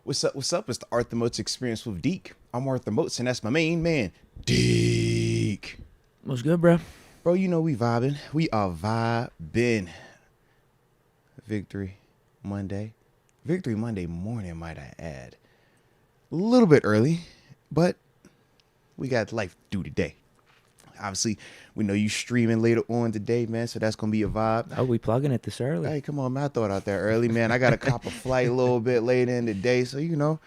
What's up? What's up? It's the Arthur Moats Experience with Deke. I'm Arthur Moats, and that's my main man, Deke. What's good, bro? Bro, you know we vibing. We are vibing. Victory Monday. Victory Monday morning, might I add. A little bit early, but we got life to do today. Obviously, we know you streaming later on today, man, so that's going to be a vibe. Oh, we plugging it this early. Hey, come on, man. I thought out there early, man. I got to cop a flight a little bit later in the day, so, you know,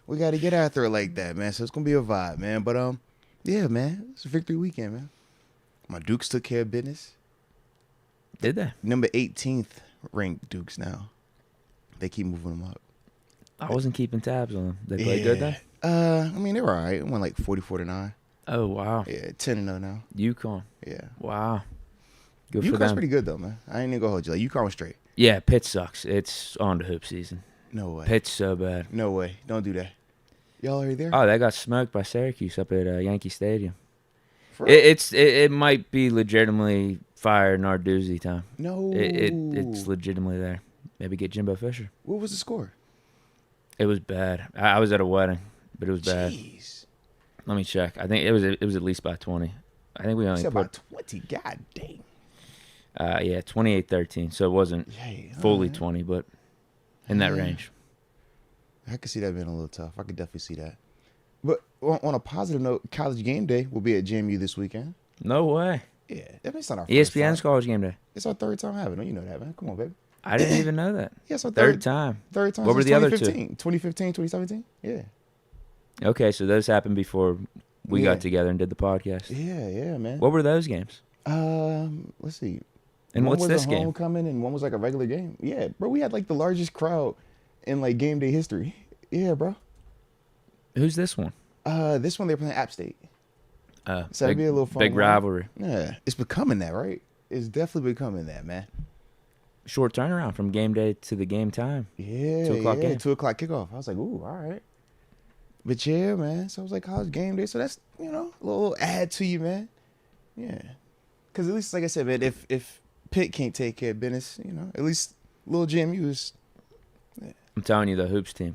we got to get after it like that, man. So it's going to be a vibe, man. But, yeah, man, it's a victory weekend, man. My Dukes took care of business. Did they? Number 18th ranked Dukes now. They keep moving them up. I wasn't keeping tabs on them. They played good, though? I mean, they were all right. It went like 44-9. Oh, wow. Yeah, 10-0 now. UConn. Yeah. Wow. Good for UConn's them. pretty good, though, man. I ain't even going to hold you. Like, UConn was straight. Yeah, Pitt sucks. It's on to hoop season. No way. Pitt's so bad. No way. Don't do that. Y'all are there? Oh, they got smoked by Syracuse up at Yankee Stadium. For real? It might be legitimately fire Narduzzi time. No. It's legitimately there. Maybe get Jimbo Fisher. What was the score? It was bad. I was at a wedding, but it was bad. Jeez. Let me check. I think it was at least by 20. I think we only Said put about 20. God dang. yeah, 28-13. So it wasn't fully 20, but in that range. I could see that being a little tough. I could definitely see that. But on a positive note, College Game Day will be at JMU this weekend. No way. Yeah, it's not our first ESPN's time. College Game Day. It's our third time having it. You know that, man. Come on, baby. I didn't even know that. Yeah, it's our Third time. Third time. What were since the other 2015. 2015, 2017. Yeah. Okay, so those happened before we got together and did the podcast. Yeah, man. What were those games? Let's see. And one what's was this a game? homecoming and one was like a regular game. Yeah, bro. We had like the largest crowd in like game day history. Yeah, bro. Who's this one? This one they're playing App State. So that'd be a little fun. Big one. rivalry. Yeah, it's becoming that, right? It's definitely becoming that, man. Short turnaround from game day to the game time. Yeah, 2 o'clock game. 2 o'clock kickoff. I was like, ooh, all right. But yeah, man. So it was like College Game Day. So that's, you know, a little add to you, man. Yeah. Because at least, like I said, man, if Pitt can't take care of business, you know, at least little JMU is. Yeah. I'm telling you, the hoops team.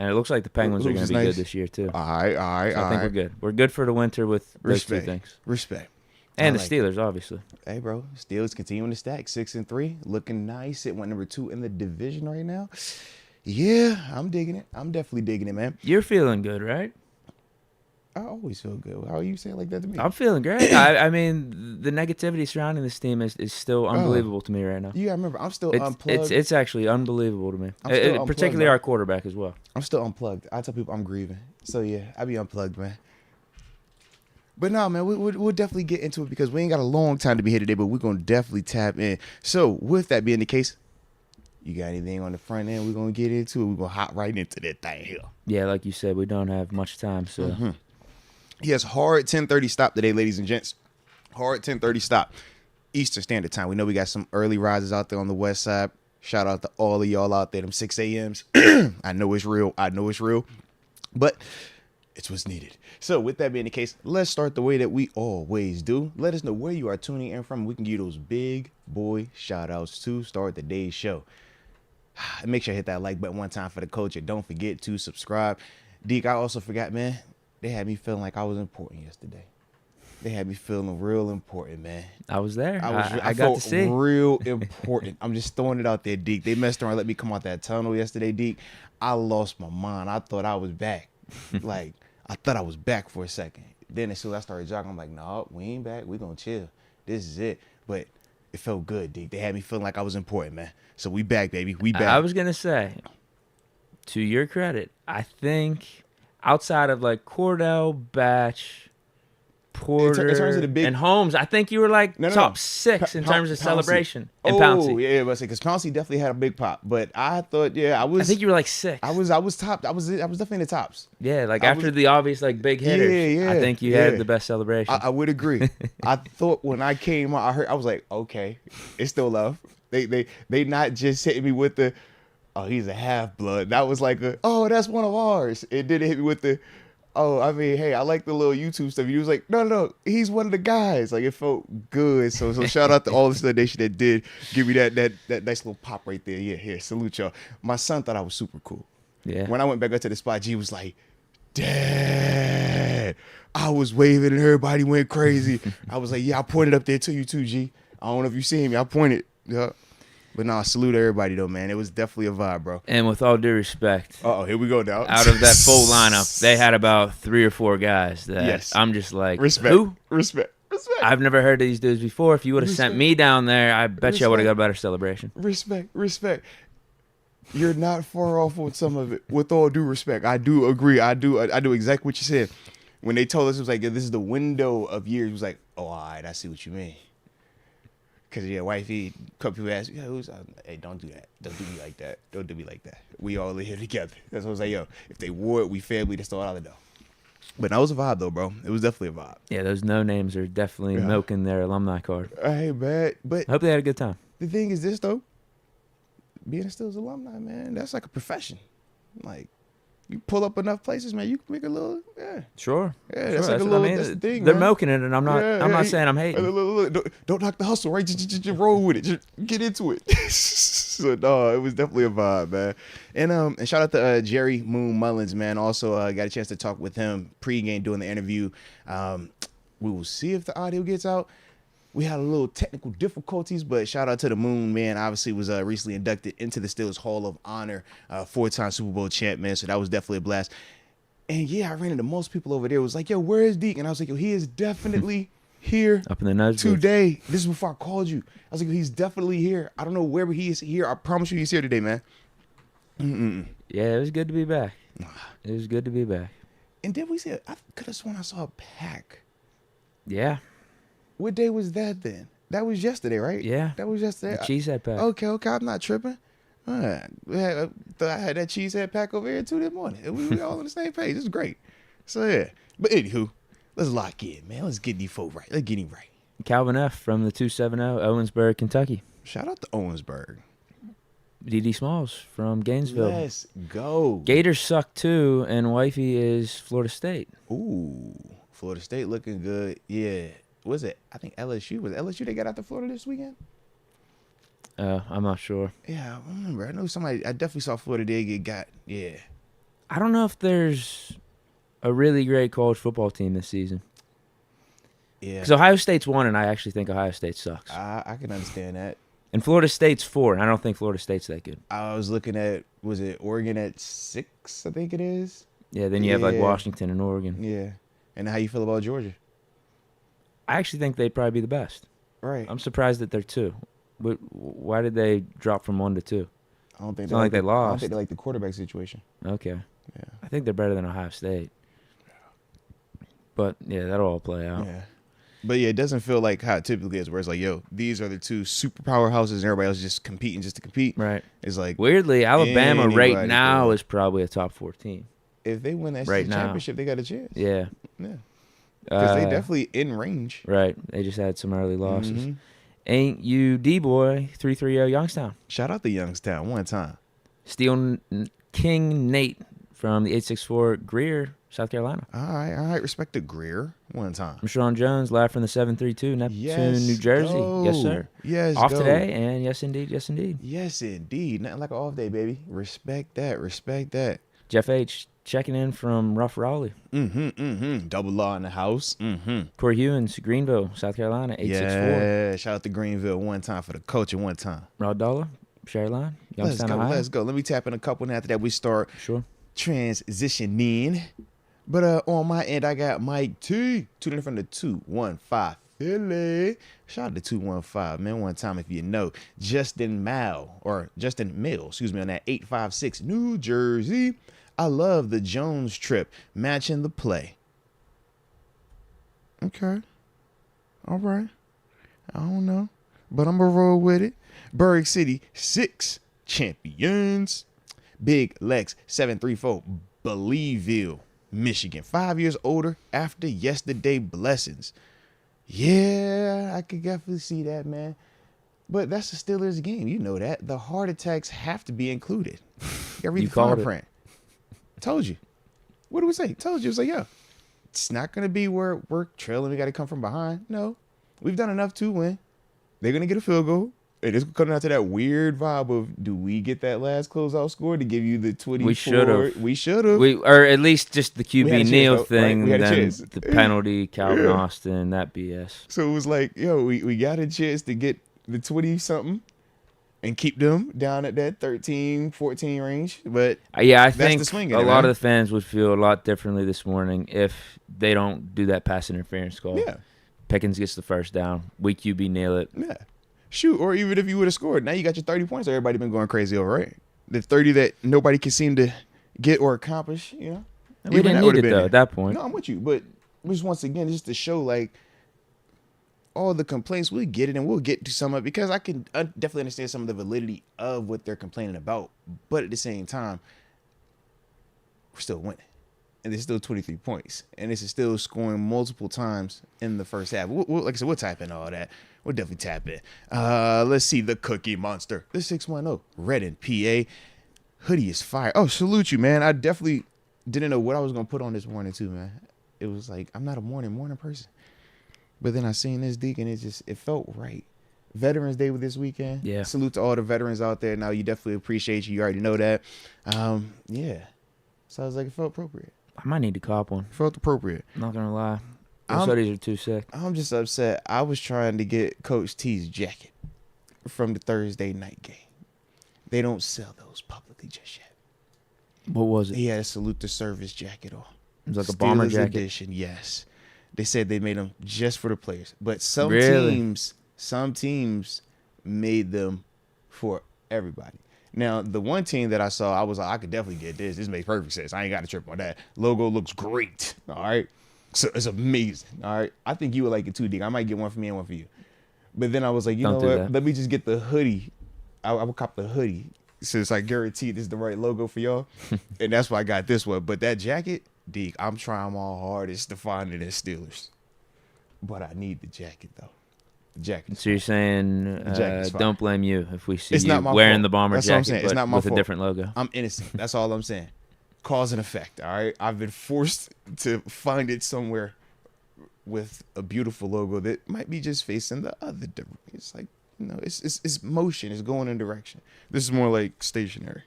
And it looks like the Penguins are Hoops going is to be nice. good this year, too. All right. So I think we're good. We're good for the winter with those two things. Respect. And I the like Steelers, obviously. Hey, bro. Steelers continuing to stack. 6-3. Looking nice. It went number 2 in the division right now. Yeah, I'm digging it. I'm definitely digging it, man. You're feeling good, right? I always feel good. How are you saying like that to me? I'm feeling great. I mean, the negativity surrounding this team is still unbelievable to me right now. Yeah, I remember. I'm still It's unplugged. it's actually unbelievable to me. I'm still unplugged, Particularly man. our quarterback as well. I'm still unplugged. I tell people I'm grieving. So, yeah, I be unplugged, man. But no, man, we'll definitely get into it because we ain't got a long time to be here today, but we're going to definitely tap in. So, with that being the case, you got anything on the front end we're going to get into it? We're going to hop right into that thing here. Yeah, like you said, we don't have much time, so Yes, hard 10:30 stop today, ladies and gents. Hard 10:30 stop. Eastern Standard Time. We know we got some early risers out there on the west side. Shout out to all of y'all out there, them 6 a.m.s. I know it's real. But it's what's needed. So with that being the case, let's start the way that we always do. Let us know where you are tuning in from. We can give you those big boy shout outs to start the day's show. And make sure you hit that like button one time for the culture. Don't forget to subscribe. Deke, I also forgot, man. They had me feeling like I was important yesterday. They had me feeling real important, man. I was there. I got felt to see. real important. I'm just throwing it out there, Deke. They messed around, let me come out that tunnel yesterday, Deke. I lost my mind. I thought I was back. Like, I thought I was back for a second. Then as soon as I started jogging, I'm like, no, we ain't back. We gonna chill. This is it. But it felt good, Deke. They had me feeling like I was important, man. So we back, baby. We back. I was going to say, to your credit, I think outside of like Cordell, Batch, Porter, in terms of the big, and Holmes, I think you were like top 6 in terms of celebration. And Pouncey. Yeah, because Pouncey definitely had a big pop. But I thought, I think you were like 6. I was top. I was definitely in the tops. Yeah, like after the obvious like big hitters, Yeah, I think you had the best celebration. I would agree. I thought when I came out, I was like, okay, it's still love. They not just hitting me with the, oh, he's a half blood. That was like oh, that's one of ours. It didn't hit me with the, oh, I mean, hey, I like the little YouTube stuff. He was like, no, he's one of the guys. Like, it felt good. So shout out to all the Stud Nation that did give me that nice little pop right there. Yeah, here, salute y'all. My son thought I was super cool. Yeah. When I went back up to the spot, G was like, Dad, I was waving and everybody went crazy. I was like, yeah, I pointed up there to you too, G. I don't know if you see me. I pointed. Yeah. But nah, salute everybody though, man. It was definitely a vibe, bro. And with all due respect, Uh-oh, here we go now. out of that full lineup, they had about 3 or 4 guys that Yes. I'm just like, Respect. who? Respect. I've never heard of these dudes before. If you would have sent Respect. me down there, I bet you I would have Respect. got a better celebration. Respect. You're not far off on some of it. With all due respect, I do agree. I do exactly what you said. When they told us, it was like, this is the window of years. It was like, oh, all right, I see what you mean. Because, yeah, wifey, a couple people asked, hey, don't do that. Don't do me like that. Don't do me like that. We all live here together. That's what I was like, yo, if they wore it, we family, that's all I know. But that was a vibe, though, bro. It was definitely a vibe. Yeah, those no names are definitely milking their alumni card. Hey, man. But I hope they had a good time. the thing is this, though. Being a Steelers alumni, man, that's like a profession. Like, you pull up enough places, man, you can make a little, Sure. Yeah, Sure. that's like a what little, that's the thing, They're man. milking it, and I'm not saying I'm hating. Look, don't knock the hustle, right? Just roll with it. Just get into it. So, no, it was definitely a vibe, man. And shout out to Jerry Moon Mullins, man. Also got a chance to talk with him pregame doing the interview. We will see if the audio gets out. We had a little technical difficulties, but shout out to the Moon, man. Obviously was recently inducted into the Steelers Hall of Honor, 4-time Super Bowl champ, man. So that was definitely a blast. And yeah, I ran into most people over there. It was like, yo, where is Deke? And I was like, yo, he is definitely here Up in the nosebleeds. today. This is before I called you. I was like, he's definitely here. I don't know where he is here. I promise you he's here today, man. Yeah, it was good to be back. It was good to be back. And then we said, I could have sworn I saw a pack. Yeah. What day was that then? That was yesterday, right? Yeah. That was yesterday. The cheesehead pack. Okay, I'm not tripping. All right. I had that cheesehead pack over here too this morning. We were all on the same page. It's great. So yeah. But anywho, let's lock in, man. Let's get these folk right. Let's get him right. Calvin F. from the 270, Owensboro, Kentucky. Shout out to Owensburg. D.D. Smalls from Gainesville. Let's go. Gators suck too, and wifey is Florida State. Ooh, Florida State looking good. Yeah. Was it? I think LSU. Was it LSU they got out to Florida this weekend? I'm not sure. Yeah, I remember. I know somebody. I definitely saw Florida did get got. Yeah. I don't know if there's a really great college football team this season. Yeah. Because Ohio State's 1, and I actually think Ohio State sucks. I can understand that. And Florida State's 4, and I don't think Florida State's that good. I was looking at, was it Oregon at 6? I think it is. Yeah, then you have like Yeah. Washington and Oregon. Yeah. And how you feel about Georgia? I actually think they'd probably be the best. Right. I'm surprised that they're 2. But why did they drop from 1 to 2? I don't think It's not like they I don't lost. think they like the quarterback situation. Okay. Yeah. I think they're better than Ohio State. But, yeah, that'll all play out. Yeah. But yeah, it doesn't feel like how it typically is, where it's like, yo, these are the 2 super powerhouses and everybody else is just competing just to compete. Right. It's like, Weirdly, Alabama right Anybody now could. is probably a top 4 team. if they win that Right SEC now. championship, they got a chance. Yeah. Yeah. Because they Uh, definitely in range. Right. They just had some early losses. Mhm. Ain't you D-Boy 330 Youngstown. Shout out to Youngstown one time. Steel King Nate from the 864 Greer, South Carolina. All right. Respect to Greer one time. I'm Sean Jones, live from the 732 Neptune, Yes, New Jersey. go. Yes, sir. Yes, Off go. today, and yes, indeed. Yes, indeed. Yes, indeed. Nothing like an off day, baby. Respect that. Respect that. Jeff H. checking in from Rough Raleigh. Double law in the house. Corey Hewins, Greenville, South Carolina, 864. Yeah. Shout out to Greenville one time for the culture one time. Rod Dollar, Shareline, Let's Youngstown, go. Ohio. Let's go. Let me tap in a couple, and after that we start Sure. transitioning. But on my end, I got Mike T. Tuning in from the 215 Philly. Shout out to 215, man. One time, if you know, Justin Mills, on that 856 New Jersey. I love the Jones trip, matching the play. Okay. All right. I don't know, but I'm going to roll with it. Berg City, 6 champions. Big Lex, 734, Belleville, Michigan. 5 years older after yesterday blessings. Yeah, I could definitely see that, man. But that's the Steelers game. You know that. The heart attacks have to be included. You read You the fine called it. print. Told you. What do we say? Told you. It was like, yeah, it's not going to be where we're trailing. We got to come from behind. No. We've done enough to win. They're going to get a field goal, And it's coming out to that weird vibe of, do we get that last closeout score to give you the 24? We should have. We should have. Or at least just the We had a QB chance, Neal though, thing, right? We had a then chance. the penalty, Calvin Yeah. Austin, that BS. So it was like, yo, we got a chance to get the 20-something and keep them down at that 13, 14 range. But Yeah, I that's think the swing a in it, lot man. of the fans would feel a lot differently this morning if they don't do that pass interference call. Yeah. Pickens gets the first down. We QB nail it. Yeah. Shoot, or even if you would have scored, now you got your 30 points. Everybody been going crazy over, right? The 30 that nobody can seem to get or accomplish, you know? We Even didn't that need would've it, been though, there. at that point. No, I'm with you, but just once again, just to show, like, all the complaints, we get it, and we'll get to some of it, because I definitely understand some of the validity of what they're complaining about, but at the same time, we're still winning. And there's still 23 points. And this is still scoring multiple times in the first half. Like I said, we'll type in all that. We'll definitely tap in. Let's see. The Cookie Monster. The 610. Redden, PA. Hoodie is fire. Oh, salute you, man. I definitely didn't know what I was going to put on this morning, too, man. It was like, I'm not a morning person. But then I seen this, Deke, and it felt right. Veterans Day with this weekend. Yeah. Salute to all the veterans out there. Now, you definitely appreciate you. You already know that. Yeah. So I was like, it felt appropriate. I might need to cop one. Felt appropriate. I'm not going to lie. Those hoodies are too sick. I'm just upset. I was trying to get Coach T's jacket from the Thursday night game. They don't sell those publicly just yet. What was it? He had a salute to service jacket on. It was like a bomber Steelers jacket. edition, yes. They said they made them just for the players. But some Really? teams made them for everybody. Now, the one team that I saw, I was like, I could definitely get this. This makes perfect sense. I ain't got to trip on that. Logo looks great. All right. So it's amazing. All right. I think you would like it too, Deke. I might get one for me and one for you. But then I was like, you Don't know do what? that. Let me just get the hoodie. I will cop the hoodie since I guarantee this is the right logo for y'all. And that's why I got this one. But that jacket, Deke, I'm trying my hardest to find it in Steelers. But I need the jacket, though. The jacket. So you're saying jacket's fire. don't blame you if we see It's you not my wearing fault. the bomber That's what I'm jacket saying. It's but not my with fault. a different logo. I'm innocent. That's all I'm saying. Cause and effect. All right. I've been forced to find it somewhere with a beautiful logo that might be just facing the other direction. It's like, you know, it's motion. It's going in direction. This is more like stationary.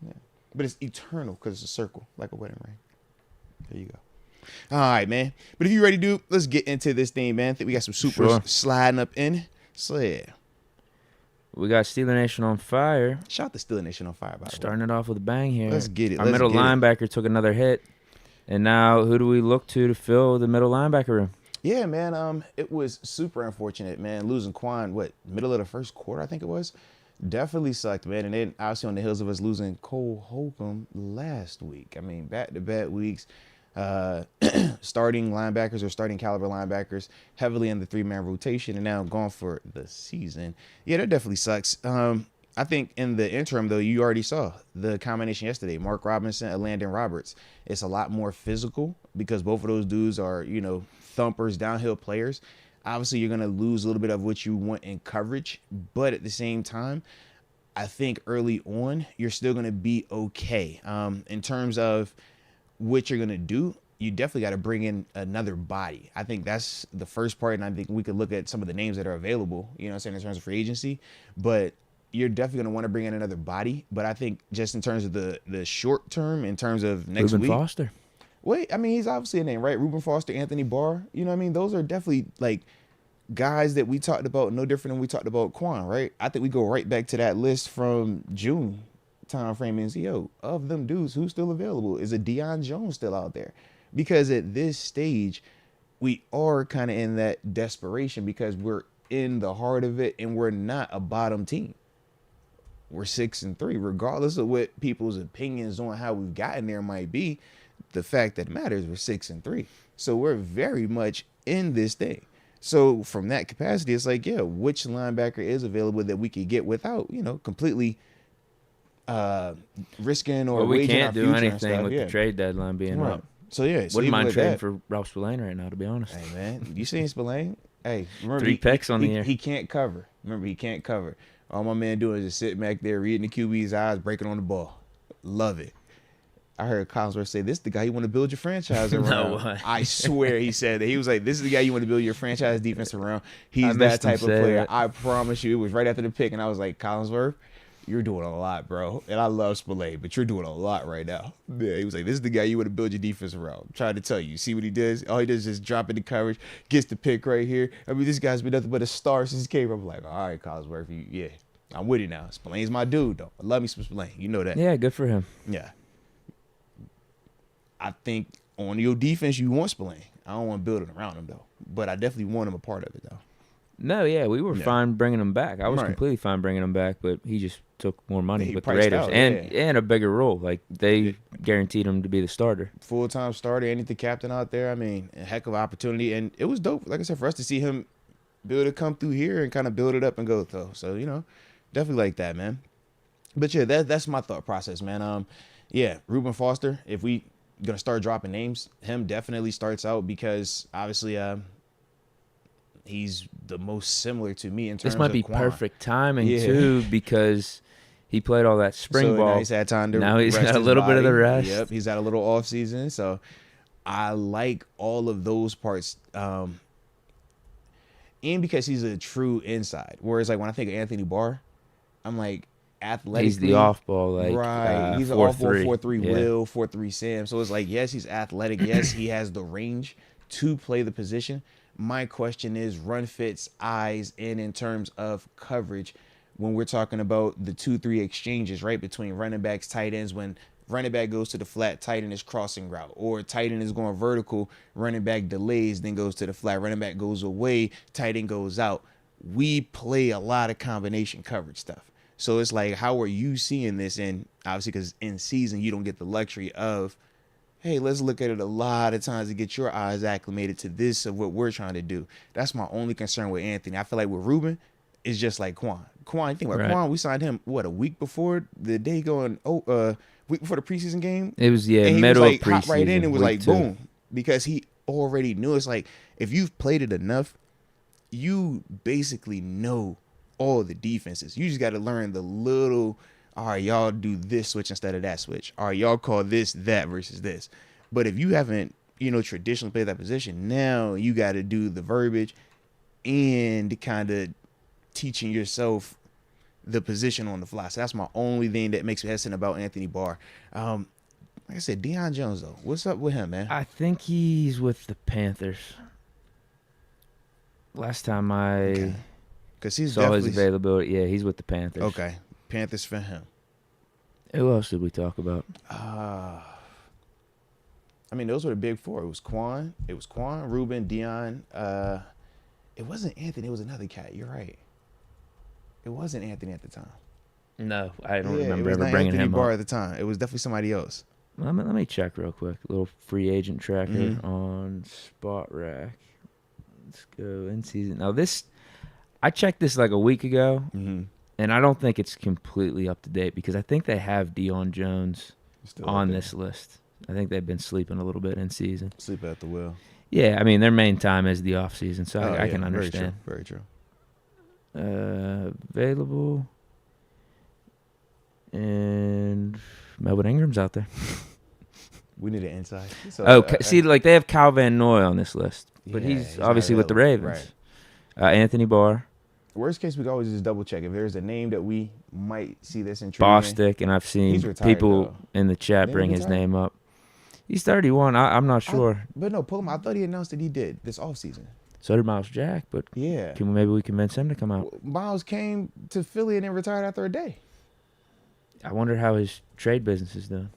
Yeah. But it's eternal because it's a circle, like a wedding ring. There you go. All right, man. But if you're ready, dude, let's get into this thing, man. I think we got some supers Sure. sliding up in. So, yeah. We got Steeler Nation on fire. Shout out to Steeler Nation on fire, by the way. Starting it off with a bang here. Let's get it. Our Let's middle get it. linebacker took another hit. And now who do we look to fill the middle linebacker room? Yeah, man. It was super unfortunate, man. Losing Quan, middle of the first quarter, I think it was. Definitely sucked, man. And then obviously on the heels of us losing Cole Holcomb last week. I mean, back-to-back weeks. Starting linebackers or starting caliber linebackers heavily in the 3-man rotation and now gone for the season. Yeah, that definitely sucks. I think in the interim, though, you already saw the combination yesterday. Mark Robinson and Landon Roberts. It's a lot more physical because both of those dudes are, you know, thumpers, downhill players. Obviously, you're going to lose a little bit of what you want in coverage. But at the same time, I think early on, you're still going to be okay. In terms of what you're going to do, you definitely got to bring in another body. I think that's the first part, and I think we could look at some of the names that are available, you know what I'm saying, in terms of free agency. But you're definitely going to want to bring in another body. But I think just in terms of the short term, in terms of next Reuben week. Foster. Wait, I mean, he's obviously a name, right? Reuben Foster, Anthony Barr. You know what I mean? Those are definitely, like, guys that we talked about, no different than we talked about Quan, right? I think we go right back to that list from June time frame and see, yo, of them dudes, who's still available? Is a Deion Jones still out there? Because at this stage, we are kind of in that desperation because we're in the heart of it and we're not a bottom team. We're 6-3, regardless of what people's opinions on how we've gotten there might be. The fact that matters, we're 6-3. So we're very much in this thing. So from that capacity, it's like, yeah, which linebacker is available that we could get without, you know, completely risking or We waging our can't do future and anything stuff. with Yeah. the trade deadline being Right. up. So yeah, so Wouldn't even mind with trading that, for Ralph Spillane right now, to be honest. hey man, you seen Spillane? Hey, remember 3 picks on the year. He can't cover. Remember, he can't cover. All my man doing is just sitting back there, reading the QB's eyes, breaking on the ball. Love it. I heard Collinsworth say, "This is the guy you want to build your franchise around." No way. I swear he said that. He was like, "This is the guy you want to build your franchise defense around." He's that missed him type of say player. that. I promise you. It was right after the pick, and I was like, "Collinsworth, you're doing a lot, bro." And I love Spillane, but you're doing a lot right now. Yeah, he was like, "This is the guy you want to build your defense around." I'm trying to tell you. See what he does? All he does is just drop into coverage, gets the pick right here. I mean, this guy's been nothing but a star since he came. I'm like, all right, Collinsworth, yeah, I'm with it now. Spillane's my dude, though. I love me some Spillane. You know that. Yeah, good for him. Yeah. I think on your defense, you want Spillane. I don't want to build it around him, though. But I definitely want him a part of it, though. No, yeah, we were fine bringing him back. I was Right. completely fine bringing him back, but he just took more money He with the priced Raiders out, and a bigger role. Like, they guaranteed him to be the starter. Full-time starter, and the captain out there. I mean, a heck of an opportunity. And it was dope, like I said, for us to see him be able to come through here and kind of build it up and go, though. So, definitely like that, man. But, yeah, that's my thought process, man. Yeah, Reuben Foster, if we going to start dropping names, him definitely starts out because, obviously, he's the most similar to me in terms of This might be Quan. perfect timing, too, because he played all that spring ball. Now he's had time to Now he's rest got a his little bit of the body. rest. Yep, he's had a little off season. So I like all of those parts. And because he's a true inside. Whereas like when I think of Anthony Barr, I'm like athletically. He's the off ball, like right. He's an 4-3. off ball 4-3 Yeah. Will, 4-3 Sam. So it's like, yes, he's athletic. Yes, he has the range to play the position. My question is run fits, eyes, and in terms of coverage, when we're talking about the 2-3 exchanges, right, between running backs, tight ends, when running back goes to the flat, tight end is crossing route, or tight end is going vertical, running back delays, then goes to the flat, running back goes away, tight end goes out. We play a lot of combination coverage stuff. So it's like, how are you seeing this? And obviously, because in season, you don't get the luxury of, hey, let's look at it a lot of times to get your eyes acclimated to this of what we're trying to do. That's my only concern with Anthony. I feel like with Reuben, it's just like Quan. You think about Quan, we signed him, a week before the day week before the preseason game? It was, and he middle was like, of preseason. Hop right in and was like, 2. boom. Because he already knew. It's like, if you've played it enough, you basically know all the defenses. You just got to learn the little, all right, y'all do this switch instead of that switch. All right, y'all call this that versus this. But if you haven't, traditionally played that position, now you got to do the verbiage and kind of teaching yourself the position on the fly. So that's my only thing that makes me hesitant about Anthony Barr. Like I said, Deion Jones, though. What's up with him, man? I think he's with the Panthers. Last time I saw his availability, he's with the Panthers. Okay, Panthers for him. Who else did we talk about? I mean, those were the big four. It was Quan, Reuben, Deion. It wasn't Anthony. It was another cat. You're right. It wasn't Anthony at the time. No, I don't remember it was ever not bringing Anthony him Barr up. at the time. It was definitely somebody else. Let me check real quick. A little free agent tracker on Spot Rack. Let's go in season. Now I checked this like a week ago, and I don't think it's completely up to date because I think they have Deion Jones on this list. I think they've been sleeping a little bit in season. Sleep at the wheel. Yeah, I mean their main time is the off season, so I can understand. Very true. Available, and Melvin Ingram's out there. We need an inside. So, see, like they have Kyle Van Noy on this list, but he's obviously with the Ravens. Right. Anthony Barr. Worst case, we can always just double check if there's a name that we might see this intriguing. Bostic, and I've seen people in the chat bring his name up. He's 31. I'm not sure. But no, pull him. I thought he announced that he did this offseason. So did Miles Jack, but maybe we convince him to come out. Miles came to Philly and then retired after a day. I wonder how his trade business is doing.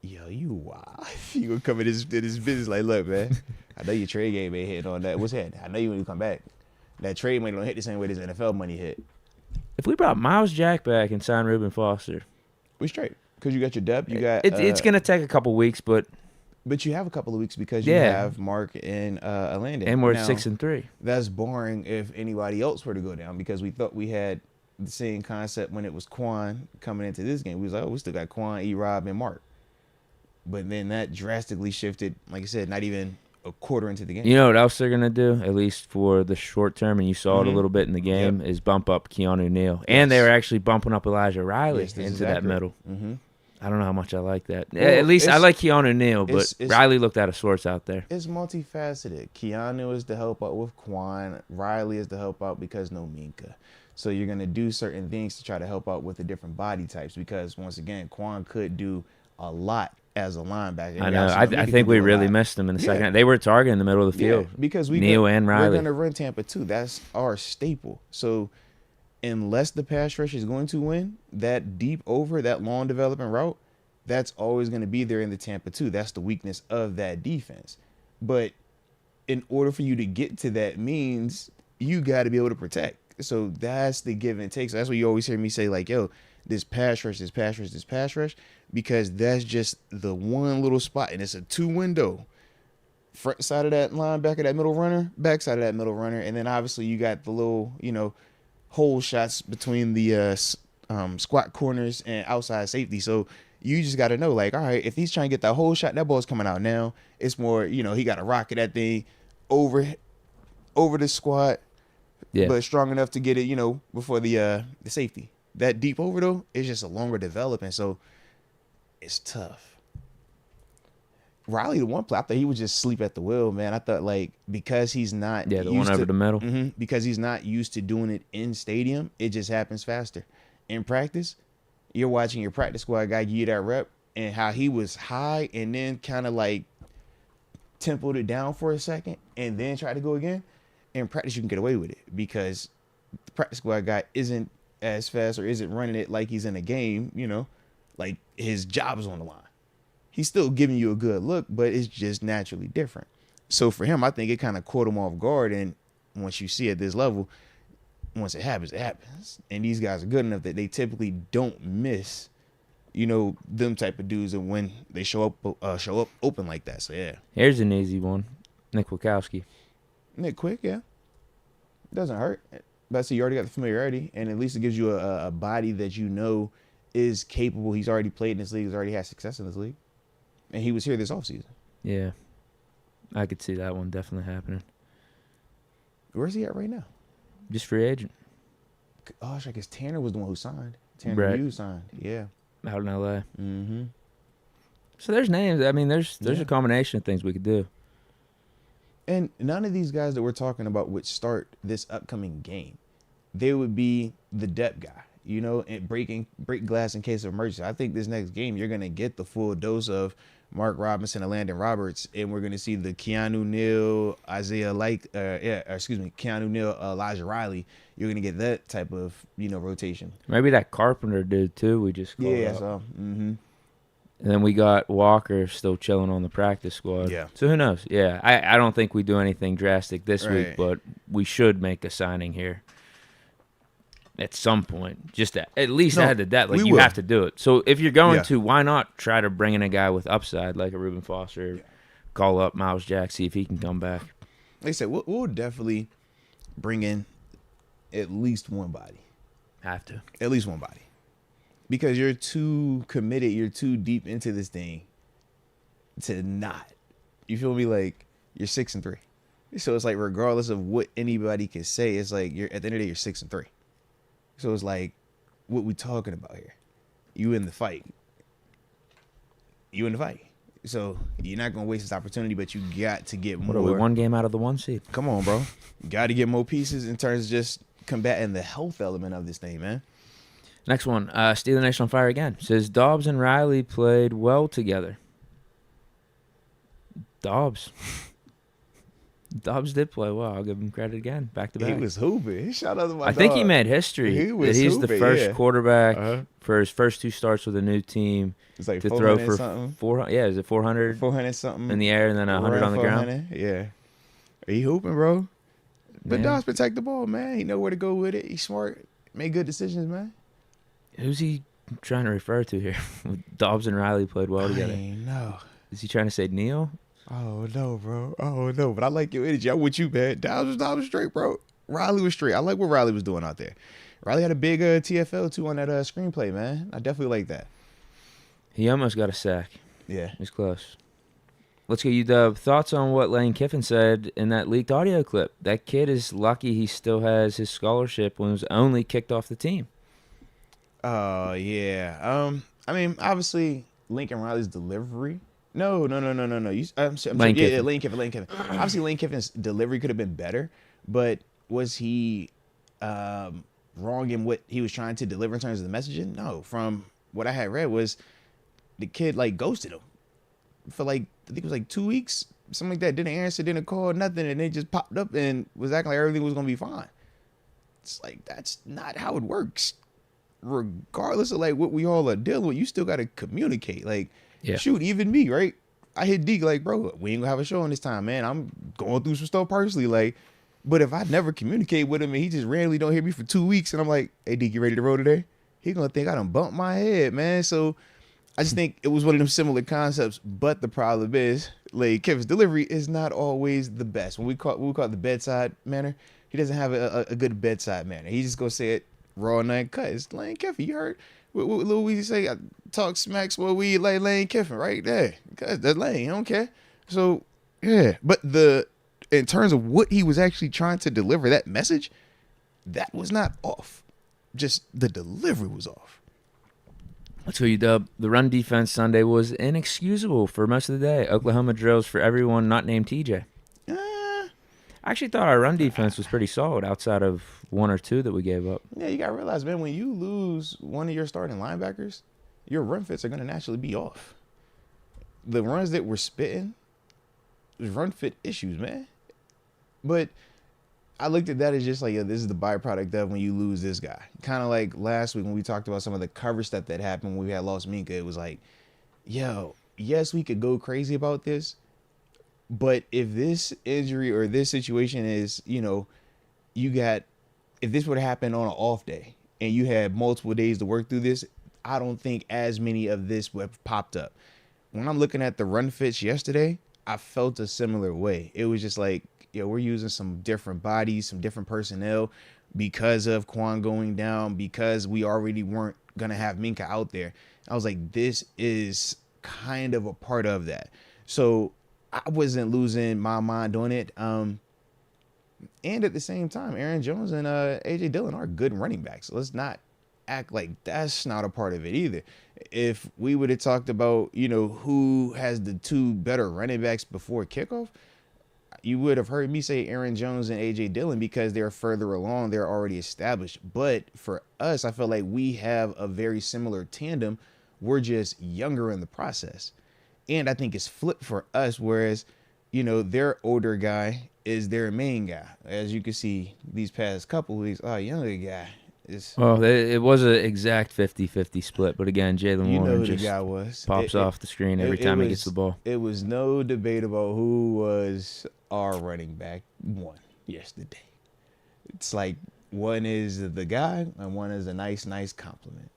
Yo, you wild. You gonna come in this business like, look, man, I know your trade game ain't hitting on that. What's that? I know you when you come back. That trade money don't hit the same way this NFL money hit. If we brought Miles Jack back and signed Reuben Foster, we straight. Because you got your depth. You got it's gonna take a couple weeks, but you have a couple of weeks because you have Mark and Landon. And we're 6-3. That's boring if anybody else were to go down because we thought we had the same concept when it was Quan coming into this game. We was like, we still got Quan, E-Rob, and Mark. But then that drastically shifted, like I said, not even a quarter into the game. You know what else they're going to do, at least for the short term, and you saw it a little bit in the game, is bump up Keanu Neal. And they were actually bumping up Elijah Riley into that middle. I don't know how much I like that. Well, At least I like Keanu Neal, but Riley looked out of sorts out there. It's multifaceted. Keanu is to help out with Quan. Riley is to help out because no Minka. So you're going to do certain things to try to help out with the different body types because, once again, Quan could do a lot as a linebacker. I know. I think we really missed them in the second. They were targeting the middle of the field. Because Neal and Riley. We're going to run Tampa too. That's our staple. So unless the pass rush is going to win, that deep over, that long developing route, that's always going to be there in the Tampa too. That's the weakness of that defense. But in order for you to get to that means you got to be able to protect. So that's the give and take. So that's what you always hear me say, like, yo, this pass rush, this pass rush, this pass rush, because that's just the one little spot, and it's a 2-window. Front side of that linebacker, that middle runner, back side of that middle runner, and then obviously you got the little, hole shots between the squat corners and outside safety. So you just got to know, like, all right, if he's trying to get that whole shot, that ball's coming out now. It's more, he got to rocket that thing over the squat. Yeah. But strong enough to get it, before the safety. That deep over, though, is just a longer development, so it's tough. Riley, the one play, I thought he would just sleep at the wheel, man. I thought, like, because he's not the one over the middle. Because he's not used to doing it in stadium, it just happens faster. In practice, you're watching your practice squad guy give you that rep, and how he was high and then kind of, like, tempoed it down for a second and then tried to go again. In practice, you can get away with it because the practice squad guy isn't as fast or isn't running it like he's in a game, like his job is on the line. He's still giving you a good look, but it's just naturally different. So for him, I think it kind of caught him off guard. And once you see at this level, once it happens, it happens. And these guys are good enough that they typically don't miss, them type of dudes and when they show up open like that. So, yeah. Here's an easy one. Nick Wachowski. Nick Quick, yeah. Doesn't hurt. But so you already got the familiarity, and at least it gives you a body that is capable. He's already played in this league. He's already had success in this league. And he was here this offseason. Yeah. I could see that one definitely happening. Where's he at right now? Just free agent. Gosh, I guess Tanner was the one who signed. Tanner Hughes signed. Yeah. Out in L.A. Mm-hmm. So there's names. I mean, there's a combination of things we could do. And none of these guys that we're talking about would start this upcoming game. They would be the depth guy, and break glass in case of emergency. I think this next game, you're going to get the full dose of Mark Robinson and Landon Roberts, and we're going to see the Keanu Neal, Keanu Neal, Elijah Riley. You're going to get that type of, rotation. Maybe that Carpenter dude, too, we just called out. So, mm-hmm. And then we got Walker still chilling on the practice squad. Yeah. So who knows? Yeah, I don't think we do anything drastic this week, but we should make a signing here at some point. Just at least add to that. Like, you have to do it. So if you're going to, why not try to bring in a guy with upside like a Reuben Foster? Yeah. Call up Miles Jack, see if he can come back. Like I said, we'll definitely bring in at least one body. Have to. At least one body. Because you're too committed, you're too deep into this thing to not. You feel me? Like, you're 6-3. So it's like, regardless of what anybody can say, it's like, you're at the end of the day, you're 6-3. So it's like, what we talking about here? You in the fight. So you're not gonna waste this opportunity, but you got to get more. What are we, one game out of the 1 seed? Come on, bro. You got to get more pieces in terms of just combating the health element of this thing, man. Next one, Steeler Nation on fire again. Says Dobbs and Riley played well together. Dobbs did play well. I'll give him credit again. Back to back. He was hooping. Shout out to my dog. I think he made history. He's the first quarterback for his first 2 starts with a new team to throw for something. 400. Yeah, is it 400? 400 something in the air and then 100 on the ground. Yeah, he hooping, bro. But Dobbs protect the ball, man. He know where to go with it. He's smart. Made good decisions, man. Who's he trying to refer to here? Dobbs and Riley played well together. I know. Is he trying to say Neal? Oh, no, bro. Oh, no. But I like your energy. I'm with you, man. Dobbs was straight, bro. Riley was straight. I like what Riley was doing out there. Riley had a big TFL, too, on that screenplay, man. I definitely like that. He almost got a sack. Yeah. He's close. Let's get you the thoughts on what Lane Kiffin said in that leaked audio clip. That kid is lucky he still has his scholarship when he was only kicked off the team. Oh, yeah. I mean, obviously, Lincoln Riley's delivery. No. I'm sorry, Lane yeah, Kiffin. Lane Kiffin. Obviously, Lane Kiffin's delivery could have been better, but was he wrong in what he was trying to deliver in terms of the messaging? No. From what I had read was the kid like ghosted him for like I think it was like 2 weeks, something like that. Didn't answer, didn't call, nothing, and they just popped up and was acting like everything was gonna be fine. It's like that's not how it works. Regardless of like what we all are dealing with, you still gotta communicate. Like, shoot, even me, right? I hit Deke like, bro, we ain't gonna have a show on this time, man. I'm going through some stuff personally, like. But if I never communicate with him and he just randomly don't hear me for 2 weeks, and I'm like, hey, Deke, you ready to roll today? He gonna think I done bumped my head, man. So I just think it was one of them similar concepts. But the problem is, like, Kevin's delivery is not always the best. When we call it the bedside manner, he doesn't have a good bedside manner. He just gonna say it raw and uncut. It's Lane Kiffin. You heard what Lil Weezy say? I talk smack, smoke weed like Lane Kiffin right there. Cause that's Lane. I don't care. So yeah, but in terms of what he was actually trying to deliver, that message, that was not off. Just the delivery was off. I'll tell you, Dub, the run defense Sunday was inexcusable for most of the day. Oklahoma drills for everyone not named TJ. I actually thought our run defense was pretty solid outside of 1 or 2 that we gave up. Yeah, you got to realize, man, when you lose one of your starting linebackers, your run fits are going to naturally be off. The runs that we're spitting, there's run fit issues, man. But I looked at that as just like, yeah, this is the byproduct of when you lose this guy. Kind of like last week when we talked about some of the cover stuff that happened when we had lost Minka. It was like, yo, yes, we could go crazy about this. But if this injury or this situation is, if this would happen on an off day and you had multiple days to work through this, I don't think as many of this would have popped up. When I'm looking at the run fits yesterday, I felt a similar way. It was just like, we're using some different bodies, some different personnel because of Quan going down, because we already weren't going to have Minka out there. I was like, this is kind of a part of that. So I wasn't losing my mind on it. And at the same time, Aaron Jones and A.J. Dillon are good running backs. So let's not act like that's not a part of it either. If we would have talked about, who has the 2 better running backs before kickoff, you would have heard me say Aaron Jones and A.J. Dillon because they're further along. They're already established. But for us, I feel like we have a very similar tandem. We're just younger in the process. And I think it's flipped for us, whereas, their older guy is their main guy. As you can see, these past couple weeks, our younger guy is... Well, it was an exact 50-50 split. But again, Jalen Warren just the guy was. pops off the screen every time he gets the ball. It was no debate about who was our running back one yesterday. It's like one is the guy and one is a nice compliment.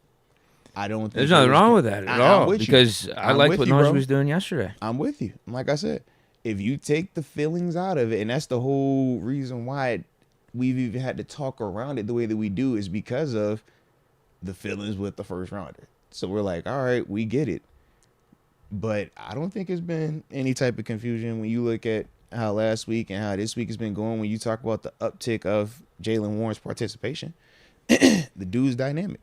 I don't think there's nothing wrong with that at all because I liked what Najee was doing yesterday. I'm with you. Like I said, if you take the feelings out of it, and that's the whole reason why we've even had to talk around it the way that we do is because of the feelings with the first rounder. So we're like, all right, we get it. But I don't think it's been any type of confusion when you look at how last week and how this week has been going. When you talk about the uptick of Jalen Warren's participation, the dude's dynamic.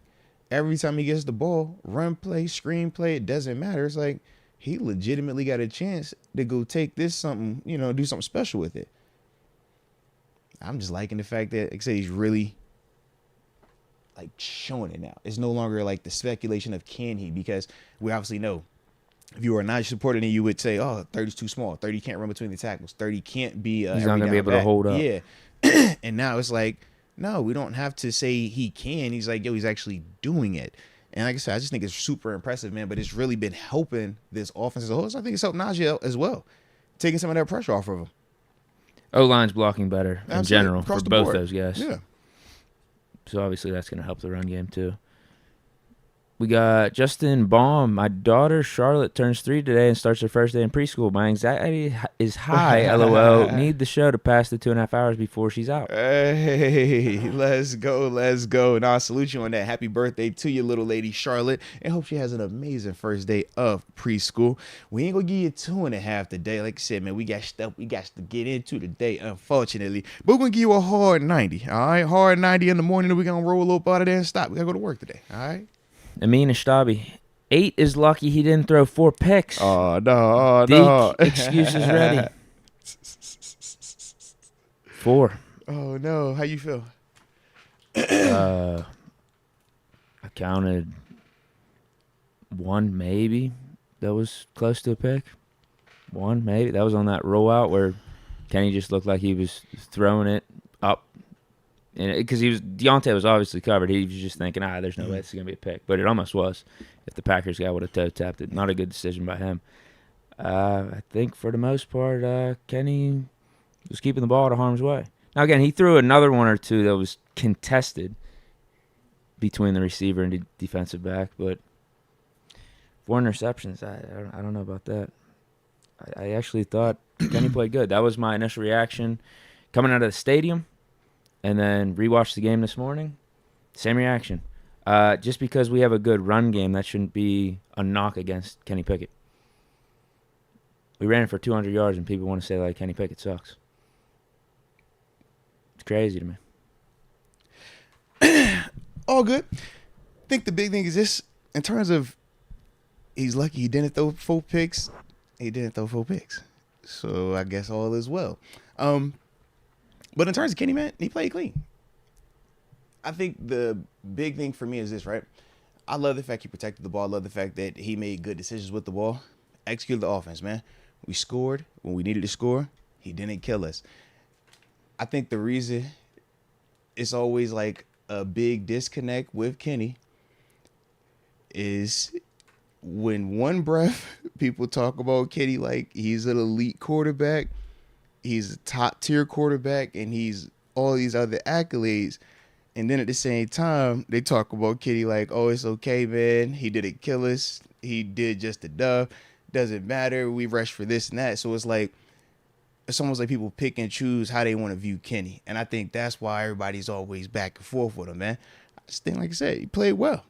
Every time he gets the ball, run play, screen play, it doesn't matter. It's like he legitimately got a chance to go take this something, do something special with it. I'm just liking the fact that, like I said, he's really like showing it now. It's no longer like the speculation of can he, because we obviously know if you were a Najee supporter, then you would say, oh, 30's too small. 30 can't run between the tackles. 30 can't be he's not going to be able to hold up. Yeah. And now it's like, no, we don't have to say he can. He's like, he's actually doing it. And like I said, I just think it's super impressive, man. But it's really been helping this offense as a whole. So I think it's helped Najee as well, taking some of that pressure off of him. O-line's blocking better in general for both those guys. Yeah. So obviously that's going to help the run game too. We got Justin Baum. My daughter Charlotte turns 3 today and starts her first day in preschool. My anxiety is high, LOL. Need the show to pass the 2.5 hours before she's out. Hey, let's go. Now I salute you on that. Happy birthday to your little lady Charlotte, and hope she has an amazing first day of preschool. We ain't gonna give you 2.5 today. Like I said, man, we got stuff we got to get into today, unfortunately. But we're gonna give you a hard 90. All right, hard 90 in the morning, and we're gonna roll up out of there and stop. We gotta go to work today. All right. Amin Ashtabi, 8 is lucky he didn't throw 4 picks. Oh, no. Deke, excuses ready. 4. Oh, no. How you feel? I counted 1 maybe that was close to a pick. 1 maybe. That was on that rollout where Kenny just looked like he was throwing it up. Because Deontay was obviously covered. He was just thinking, there's no way this is going to be a pick. But it almost was if the Packers guy would have toe-tapped it. Not a good decision by him. I think for the most part, Kenny was keeping the ball out of harm's way. Now, again, he threw another 1 or 2 that was contested between the receiver and the defensive back. But 4 interceptions, I don't know about that. I actually thought Kenny played good. That was my initial reaction coming out of the stadium. And then rewatched the game this morning. Same reaction. Just because we have a good run game, that shouldn't be a knock against Kenny Pickett. We ran it for 200 yards, and people want to say, like, Kenny Pickett sucks. It's crazy to me. All good. I think the big thing is this, in terms of he's lucky he didn't throw 4 picks. He didn't throw 4 picks. So I guess all is well. But in terms of Kenny, man, he played clean. I think the big thing for me is this, right? I love the fact he protected the ball. I love the fact that he made good decisions with the ball. Executed the offense, man. We scored when we needed to score. He didn't kill us. I think the reason it's always like a big disconnect with Kenny is when one breath people talk about Kenny like he's an elite quarterback. He's a top-tier quarterback, and he's all these other accolades. And then at the same time, they talk about Kenny like, oh, it's okay, man. He didn't kill us. He did just enough. Doesn't matter. We rushed for this and that. So it's like, it's almost like people pick and choose how they want to view Kenny. And I think that's why everybody's always back and forth with him, man. I just think, like I said, he played well.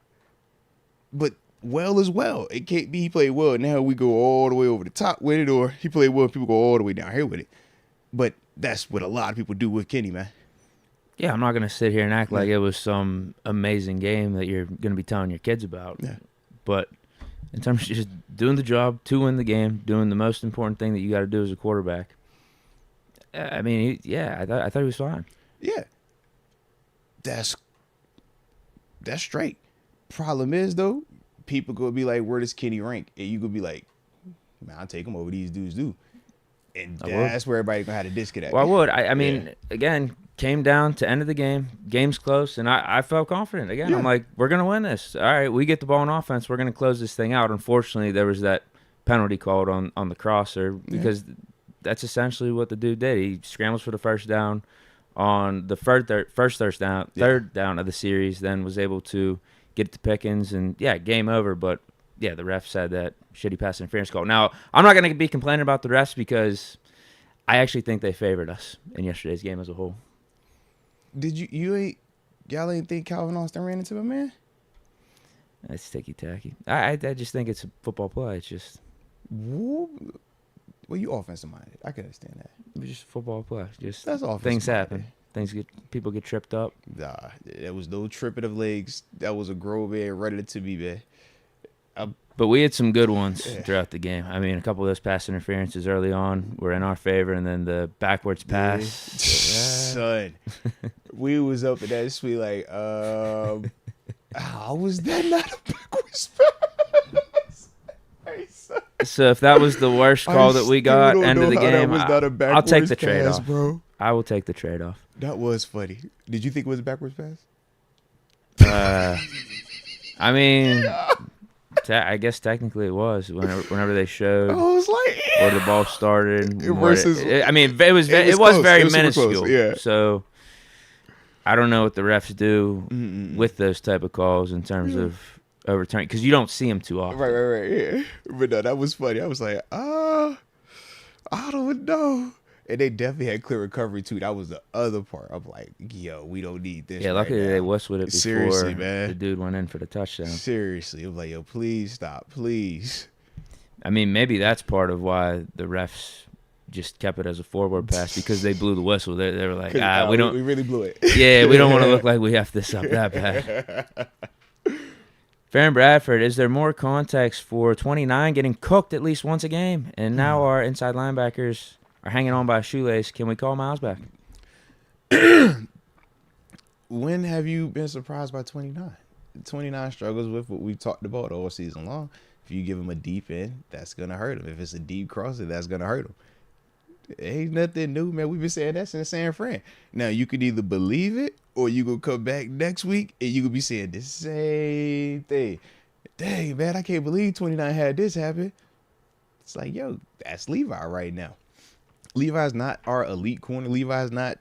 But well is well. It can't be he played well. Now we go all the way over the top with it, or he played well, people go all the way down here with it. But that's what a lot of people do with Kenny, man. Yeah, I'm not going to sit here and act like it was some amazing game that you're going to be telling your kids about. Yeah. But in terms of just doing the job to win the game, doing the most important thing that you got to do as a quarterback, I mean, I thought he was fine. Yeah. That's straight. Problem is, though, people going to be like, where does Kenny rank? And you going to be like, man, I'll take him over these dudes do. And that's where everybody's going to have a disconnect. Well, I would. I mean, again, came down to end of the game. Game's close, and I felt confident. Again, I'm like, we're going to win this. All right, we get the ball on offense. We're going to close this thing out. Unfortunately, there was that penalty called on the crosser because that's essentially what the dude did. He scrambles for the first down on the third down of the series, then was able to get it to Pickens, and, game over. But, the refs had that shitty pass interference call. Now, I'm not going to be complaining about the refs because I actually think they favored us in yesterday's game as a whole. Did y'all ain't think Calvin Austin ran into him, man? That's ticky-tacky. I just think it's a football play. It's just... Well, you offensive-minded. I can understand that. It was just a football play. Just that's offensive. Things happen. People get tripped up. Nah, there was no tripping of legs. That was a grown man ready to be, man. But we had some good ones throughout the game. I mean, a couple of those pass interferences early on were in our favor, and then the backwards pass. Son, we was up at that sweet like, how was that not a backwards pass? Hey, so if that was the worst call that we got, end of the game, I'll take the trade-off. Bro. I will take the trade-off. That was funny. Did you think it was a backwards pass? I mean... I guess technically it was whenever they showed where the ball started. It was very minuscule. Yeah. So I don't know what the refs do with those type of calls in terms of overturning because you don't see them too often. Right. Yeah. But no, that was funny. I was like, I don't know. And they definitely had clear recovery, too. That was the other part. I'm like, yo, we don't need this. Yeah, luckily they whistled it before man. The dude went in for the touchdown. Seriously. I'm like, yo, please stop. Please. I mean, maybe that's part of why the refs just kept it as a forward pass because they blew the whistle. They were like, we really blew it. Yeah, we don't want to look like we have this up that bad. Farron Bradford, is there more context for 29 getting cooked at least once a game? And now our inside linebackers are hanging on by a shoelace. Can we call Miles back? When have you been surprised by 29? 29 struggles with what we've talked about all season long. If you give him a deep end, that's going to hurt him. If it's a deep crosser, that's going to hurt him. Ain't nothing new, man. We've been saying that since San Fran. Now, you could either believe it or you could come back next week and you could be saying the same thing. Dang, man, I can't believe 29 had this happen. It's like, yo, that's Levi right now. Levi's not our elite corner. Levi's not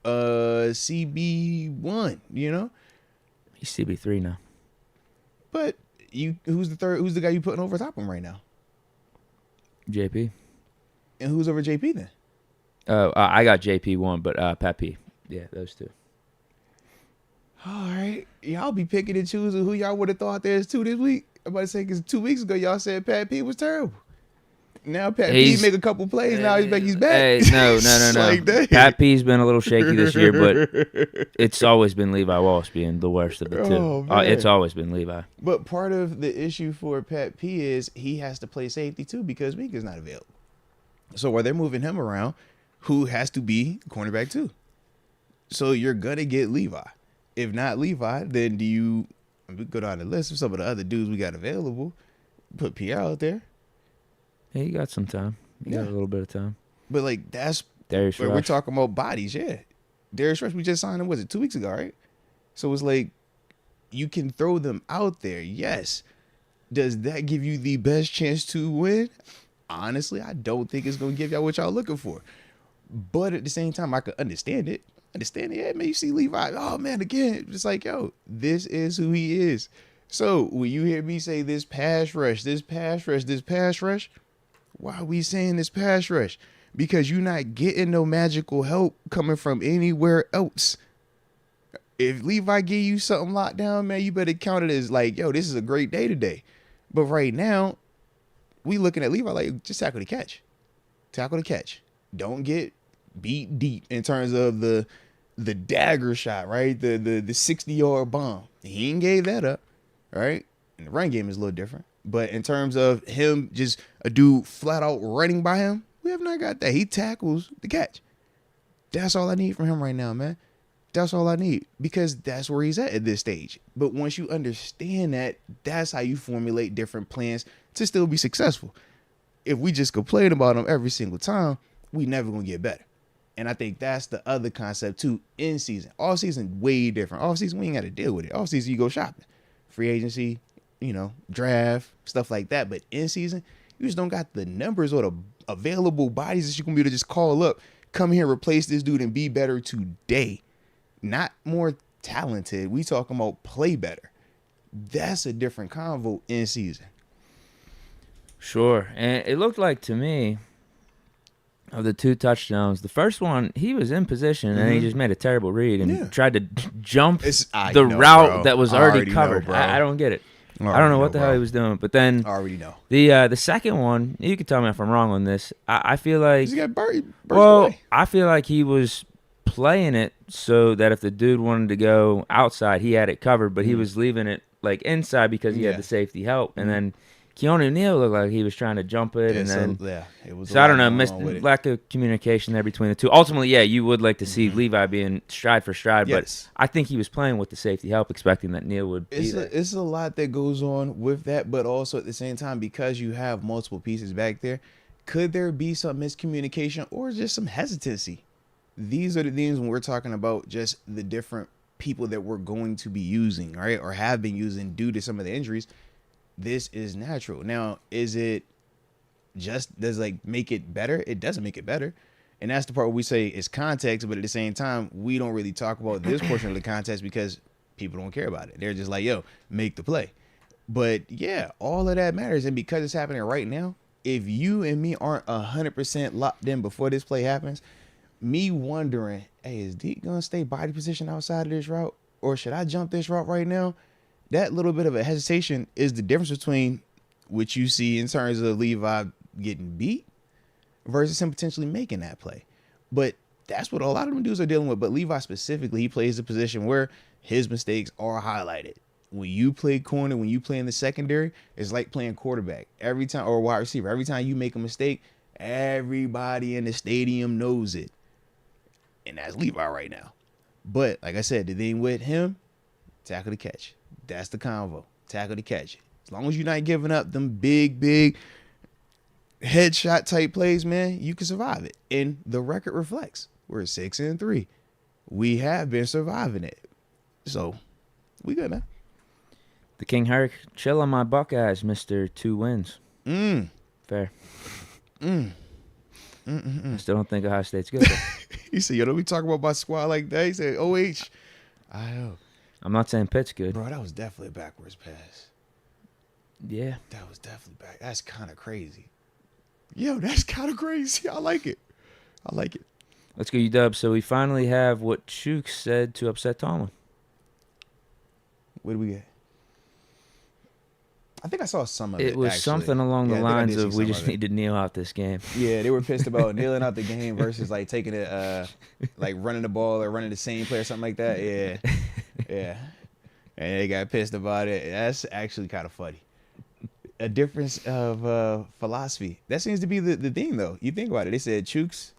CB1, you know? He's CB3 now. But who's the guy you putting over top him right now? JP. And who's over JP then? Oh, I got JP1, but Pat P. Yeah, those two. All right. Y'all be picking and choosing who y'all would have thought there's two this week. I'm about to say, because 2 weeks ago, y'all said Pat P was terrible. Now Pat P make a couple plays. Now he's back. Hey, no. Like, Pat P's been a little shaky this year, but it's always been Levi Wallace being the worst of the two. It's always been Levi. But part of the issue for Pat P is he has to play safety too because Mika's not available. So while they're moving him around, who has to be cornerback too? So you're going to get Levi. If not Levi, then we go down the list of some of the other dudes we got available. Put Pierre out there. Hey, you got some time. You got a little bit of time. But, like, that's Darius where Rush. we're talking about bodies, yeah. Darius Rush, we just signed him, was it 2 weeks ago, right? So it's like, you can throw them out there, yes. Does that give you the best chance to win? Honestly, I don't think it's going to give y'all what y'all looking for. But at the same time, I could understand it. Yeah, man, you see Levi, oh, man, again, just like, yo, this is who he is. So when you hear me say this pass rush, why are we saying this pass rush? Because you're not getting no magical help coming from anywhere else. If Levi give you something locked down, man, you better count it as like, yo, this is a great day today. But right now, we looking at Levi like, just tackle the catch. Tackle the catch. Don't get beat deep in terms of the dagger shot, right? The 60-yard bomb. He ain't gave that up, right? And the run game is a little different. But in terms of him, just a dude flat out running by him, we have not got that. He tackles the catch. That's all I need from him right now, man. That's all I need because that's where he's at this stage. But once you understand that, that's how you formulate different plans to still be successful. If we just complain about him every single time, we never going to get better. And I think that's the other concept too in season. All season, way different. Off season, we ain't got to deal with it. Off season, you go shopping. Free agency, draft, stuff like that. But in season, you just don't got the numbers or the available bodies that you can be able to just call up, come here, replace this dude, and be better today. Not more talented. We talking about play better. That's a different convo in season. Sure. And it looked like to me, of the 2 touchdowns, the first one, he was in position and he just made a terrible read and tried to jump route that was already covered. I don't get it. I don't know what the hell he was doing. But then I already know. The second one, you can tell me if I'm wrong on this. I feel like he got burst away. I feel like he was playing it so that if the dude wanted to go outside, he had it covered, but he was leaving it like inside because he had the safety help. And then Keanu Neal looked like he was trying to jump it, and then it was. So I don't know, lack of communication there between the two. Ultimately, yeah, you would like to see Levi being stride for stride, but I think he was playing with the safety help, expecting that Neal would be there. It's a lot that goes on with that, but also at the same time, because you have multiple pieces back there, could there be some miscommunication or just some hesitancy? These are the things when we're talking about just the different people that we're going to be using, right, or have been using due to some of the injuries. This is natural. Now, does make it better? It doesn't make it better. And that's the part where we say it's context, but at the same time, we don't really talk about this portion of the context because people don't care about it. They're just like, yo, make the play. But yeah, all of that matters. And because it's happening right now, if you and me aren't 100% locked in before this play happens, me wondering, hey, is Deke going to stay body position outside of this route? Or should I jump this route right now? That little bit of a hesitation is the difference between what you see in terms of Levi getting beat versus him potentially making that play. But that's what a lot of them dudes are dealing with. But Levi specifically, he plays the position where his mistakes are highlighted. when you play corner, when you play in the secondary, it's like playing quarterback. Every time, or wide receiver, every time you make a mistake, everybody in the stadium knows it. And that's Levi right now. But like I said, the thing with him, tackle to catch. That's the convo. Tackle to catch. As long as you're not giving up them big headshot type plays, man, you can survive it. And the record reflects. We're 6-3. We have been surviving it. So we good, man. The King Herc, chill on my Buckeyes, Mr. 2 wins. Fair. I still don't think Ohio State's good. He said, yo, don't be talking about my squad like that. He said, OH. I know. I'm not saying Pitt's good. Bro, that was definitely a backwards pass. Yeah. That was definitely back. That's kind of crazy. Yo, that's kind of crazy. I like it. Let's go, UW. So we finally have what Chooks said to upset Tomlin. What do we get? I think I saw some of it. It was actually. something along the lines of we just need need to kneel out this game. Yeah, they were pissed about kneeling out the game versus like taking it, like running the ball or running the same play or something like that. Yeah. And they got pissed about it. That's actually kind of funny. A difference of philosophy. That seems to be the thing, though. You think about it. They said Chooks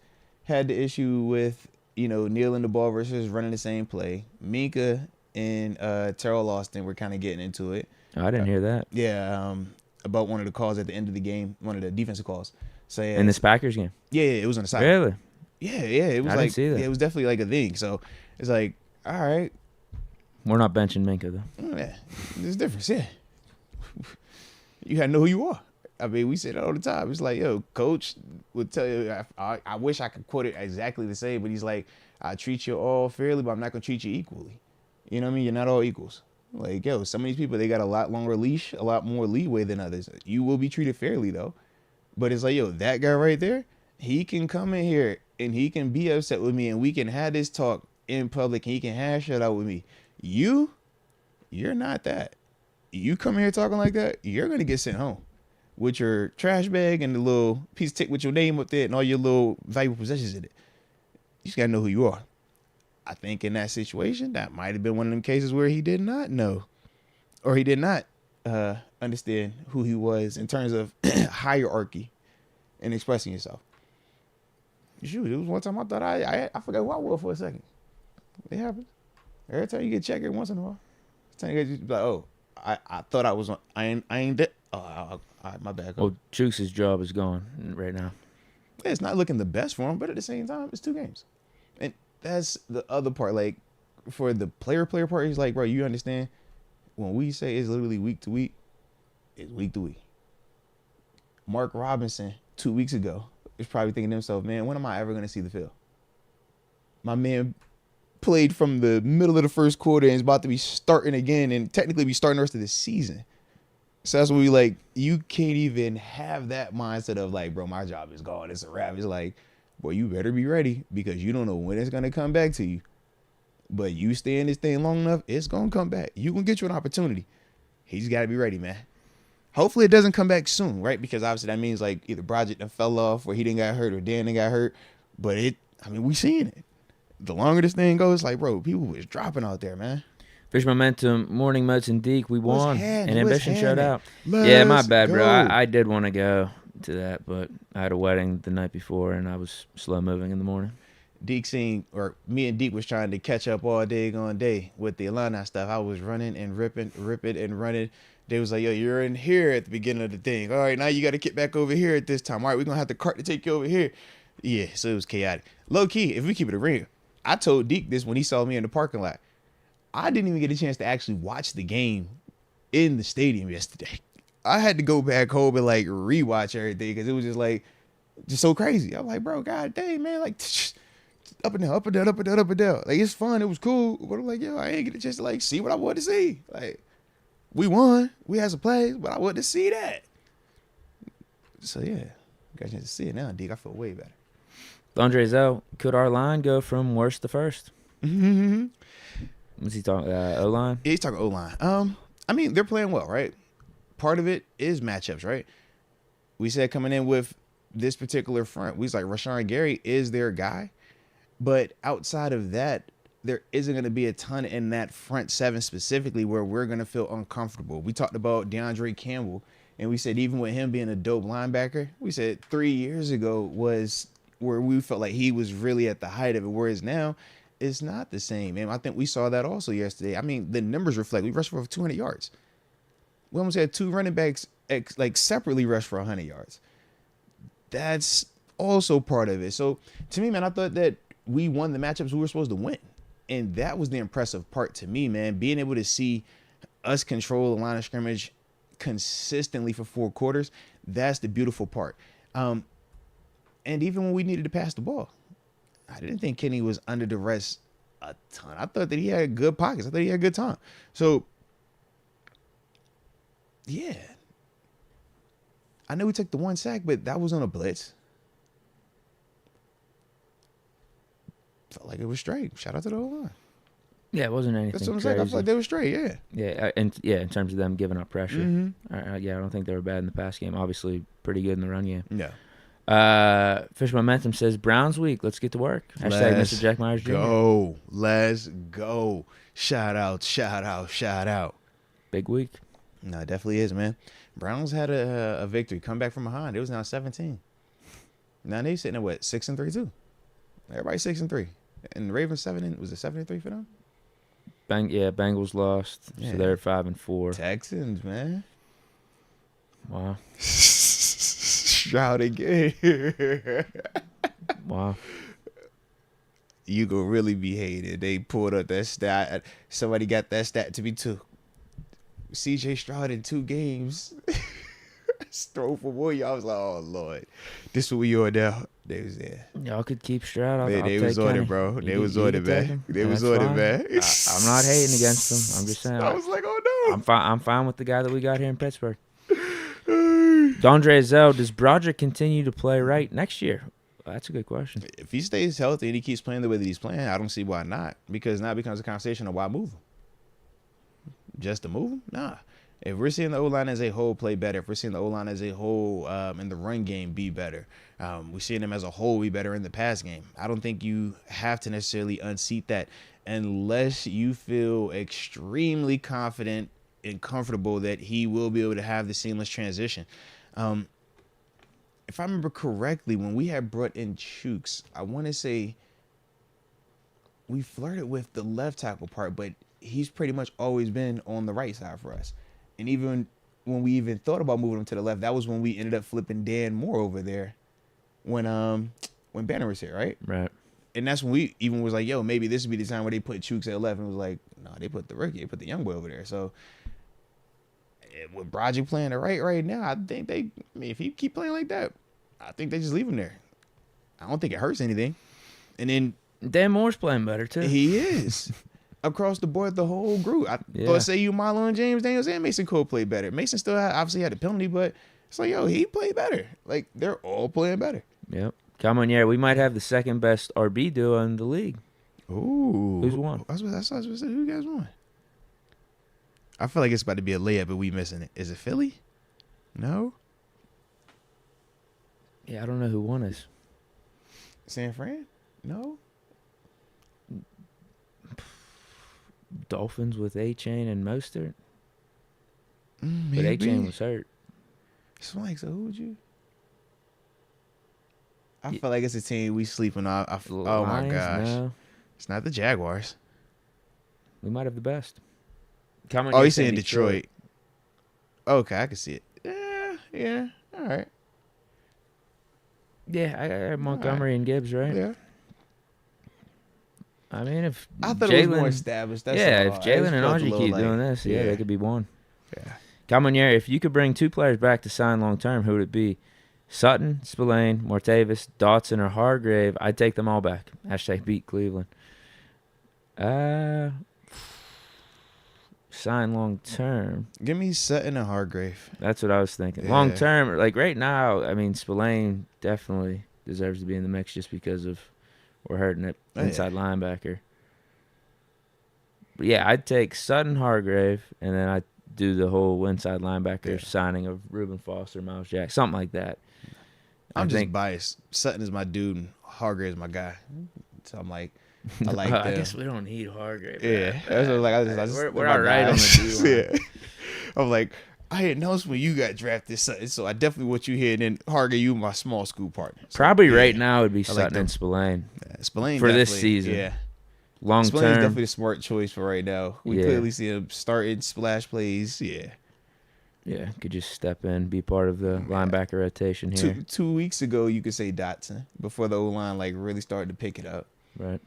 had the issue with, kneeling the ball versus running the same play. Minka and Terrell Austin were kind of getting into it. Oh, I didn't hear that. Yeah, about one of the calls at the end of the game, one of the defensive calls. So yeah, in this Packers game? Yeah, it was on the side. Really? Yeah, it was I didn't see that. Yeah, it was definitely like a thing. So it's like, all right. We're not benching Minka, though. Yeah, there's a difference, yeah. You gotta know who you are. I mean, we say that all the time. It's like, yo, coach would tell you, I wish I could quote it exactly the same, but he's like, I treat you all fairly, but I'm not gonna treat you equally. You know what I mean? You're not all equals. Like, yo, some of these people, they got a lot longer leash, a lot more leeway than others. You will be treated fairly, though. But it's like, yo, that guy right there, he can come in here and he can be upset with me and we can have this talk in public and he can hash it out with me. You're not that. You come here talking like that, you're going to get sent home with your trash bag and the little piece of tape with your name up there and all your little valuable possessions in it. You just got to know who you are. I think in that situation, that might have been one of them cases where he did not know or he did not understand who he was in terms of hierarchy and expressing yourself. Shoot, it was one time I thought I forgot who I was for a second. It happens. Every time you get checked every once in a while. Every time you get like, oh, I thought I was on. I ain't dead. Oh, my bad. Well, Chooks' job is gone right now. Yeah, it's not looking the best for him, but at the same time, it's 2 games. And that's the other part. Like, for the player part, he's like, bro, you understand? When we say it's literally week to week, it's week to week. Mark Robinson, 2 weeks ago, is probably thinking to himself, man, when am I ever going to see the field? My man played from the middle of the first quarter and is about to be starting again and technically be starting the rest of the season. So that's what we like. You can't even have that mindset of like, bro, my job is gone. It's a wrap. It's like, boy, you better be ready because you don't know when it's going to come back to you. But you stay in this thing long enough, it's going to come back. You can get you an opportunity. He's got to be ready, man. Hopefully it doesn't come back soon, right? Because obviously that means like either Broderick done fell off or he didn't got hurt or Dan done got hurt. But we seeing it. The longer this thing goes, like, bro, people was dropping out there, man. Fish Momentum, Morning Moats and Deke, we won. And Ambition showed out. Let's yeah, my bad, bro. go. I did want to go to that, but I had a wedding the night before, and I was slow moving in the morning. Me and Deke was trying to catch up all day on day with the Illini stuff. I was running and ripping and running. They was like, yo, you're in here at the beginning of the thing. All right, now you got to get back over here at this time. All right, we're going to have the cart to take you over here. Yeah, so it was chaotic. Low key, if we keep it real, I told Deke this when he saw me in the parking lot. I didn't even get a chance to actually watch the game in the stadium yesterday. I had to go back home and like rewatch everything because it was just so crazy. I'm like, bro, god dang, man, like up and down, up and down, up and down, up and down. Like, it's fun, it was cool, but I'm like, yo, I ain't get a chance to like see what I wanted to see. Like, we won, we had some plays, but I wanted to see that. So yeah, got a chance to see it now, Deke. I feel way better. Andre Zell, could our line go from worst to first? Mm-hmm. What's he talking? O-line? Yeah, he's talking O-line. I mean, they're playing well, right? Part of it is matchups, right? We said coming in with this particular front, we was like, Rashawn Gary is their guy. But outside of that, there isn't going to be a ton in that front seven specifically where we're going to feel uncomfortable. We talked about DeAndre Campbell, and we said even with him being a dope linebacker, we said 3 years ago was where we felt like he was really at the height of it, whereas now it's not the same. And I think we saw that also yesterday. I mean, the numbers reflect we rushed for over 200 yards. We almost had 2 running backs like separately rush for 100 yards. That's also part of it. So to me, man, I thought that we won the matchups we were supposed to win. And that was the impressive part to me, man. Being able to see us control the line of scrimmage consistently for 4 quarters, that's the beautiful part. And even when we needed to pass the ball, I didn't think Kenny was under duress a ton. I thought that he had good pockets. I thought he had a good time. So, yeah. I know we took the 1 sack, but that was on a blitz. Felt like it was straight. Shout out to the O-line. Yeah, it wasn't anything That's what I'm crazy. saying. I feel like they were straight, yeah. Yeah, in terms of them giving up pressure. I don't think they were bad in the pass game. Obviously, pretty good in the run game. Yeah. Fish Momentum says, Browns week. Let's get to work. Hashtag Mr. Jack Myers Jr. Go. Let's go. Shout out, shout out, shout out. Big week. No, it definitely is, man. Browns had a victory. Come back from behind. It was now 17. Now they sitting at what? 6-3 too. Everybody 6-3. And the Ravens 7 was it 7-3 for them? Bengals lost. Yeah. So they're at 5-4. Texans, man. Wow. Shout again. Wow. You gonna really be hated. They pulled up that stat. Somebody got that stat to be 2. CJ Stroud in 2 games. Throw for more. I was like, oh Lord, this what we on now. They was there. Y'all could keep Stroud. They was on it, bro. They was on it, man. They was on it, man. I'm not hating against them. I'm just saying. I was like, oh no. I'm fine with the guy that we got here in Pittsburgh. Dondre Zell, does Broderick continue to play right next year? Well, that's a good question. If he stays healthy and he keeps playing the way that he's playing, I don't see why not. Because now it becomes a conversation of why move him. Just to move him? Nah. If we're seeing the O-line as a whole play better, if we're seeing the O-line as a whole in the run game be better, we're seeing them as a whole be better in the pass game. I don't think you have to necessarily unseat that unless you feel extremely confident and comfortable that he will be able to have the seamless transition. If I remember correctly, when we had brought in Chooks, I want to say we flirted with the left tackle part, but he's pretty much always been on the right side for us. And even when we even thought about moving him to the left, that was when we ended up flipping Dan Moore over there when Banner was here, right? Right. And that's when we even was like, yo, maybe this would be the time where they put Chooks at left. And it was like, no, they put the rookie, they put the young boy over there. So with Broderick playing the right now, I think if he keep playing like that, I think they just leave him there. I don't think it hurts anything. And then Dan Moore's playing better too. He is. Across the board, the whole group. I thought say you Marlon James Daniels and Mason Cole played better. Mason still obviously had a penalty, but it's like, yo, he played better. Like, they're all playing better. Yep. Come on, yeah. We might have the second best RB duo in the league. Ooh. Who's won? That's what I was going to say. Who you guys won? I feel like it's about to be a layup, but we missing it. Is it Philly? No? Yeah, I don't know who won us. San Fran? No? Dolphins with A-Chain and Mostert. Maybe. But A-Chain was hurt. So who would you? I feel like it's a team we sleeping on. Oh, my gosh. No. It's not the Jaguars. We might have the best. He's saying Detroit. Okay, I can see it. Yeah. All right. Yeah, I got Montgomery and Gibbs, right? Yeah. I mean, if I thought it was more established. That's if Jalen and Audrey keep doing this, they could be one. Yeah. Camonier, if you could bring 2 players back to sign long term, who would it be? Sutton, Spillane, Martavis, Dotson, or Hargrave? I'd take them all back. Hashtag beat Cleveland. Sign long term. Give me Sutton and Hargrave. That's what I was thinking. Yeah. Long term, like right now, I mean, Spillane definitely deserves to be in the mix just because of we're hurting it inside linebacker. But yeah, I'd take Sutton, Hargrave, and then I'd do the whole inside linebacker signing of Reuben Foster, Miles Jack, something like that. I'm just biased. Sutton is my dude and Hargrave is my guy. So I'm like, I like I them. guess we don't need Hargrave. Yeah, that's what, like I just We're all right on the D line. Yeah. I'm like, I didn't know when you got drafted, so I definitely want you here. And then Hargrave, you my small school partner. So, Probably yeah. right now would be I like Sutton and Spillane Spillane for this definitely- season. Yeah, Long Spillane's term. definitely the smart choice for right now. We Yeah. clearly see him starting splash plays. Yeah. Yeah, could just step in, be part of the linebacker rotation here. 2 weeks ago, you could say Dotson before the O-line like really started to pick it up. Right.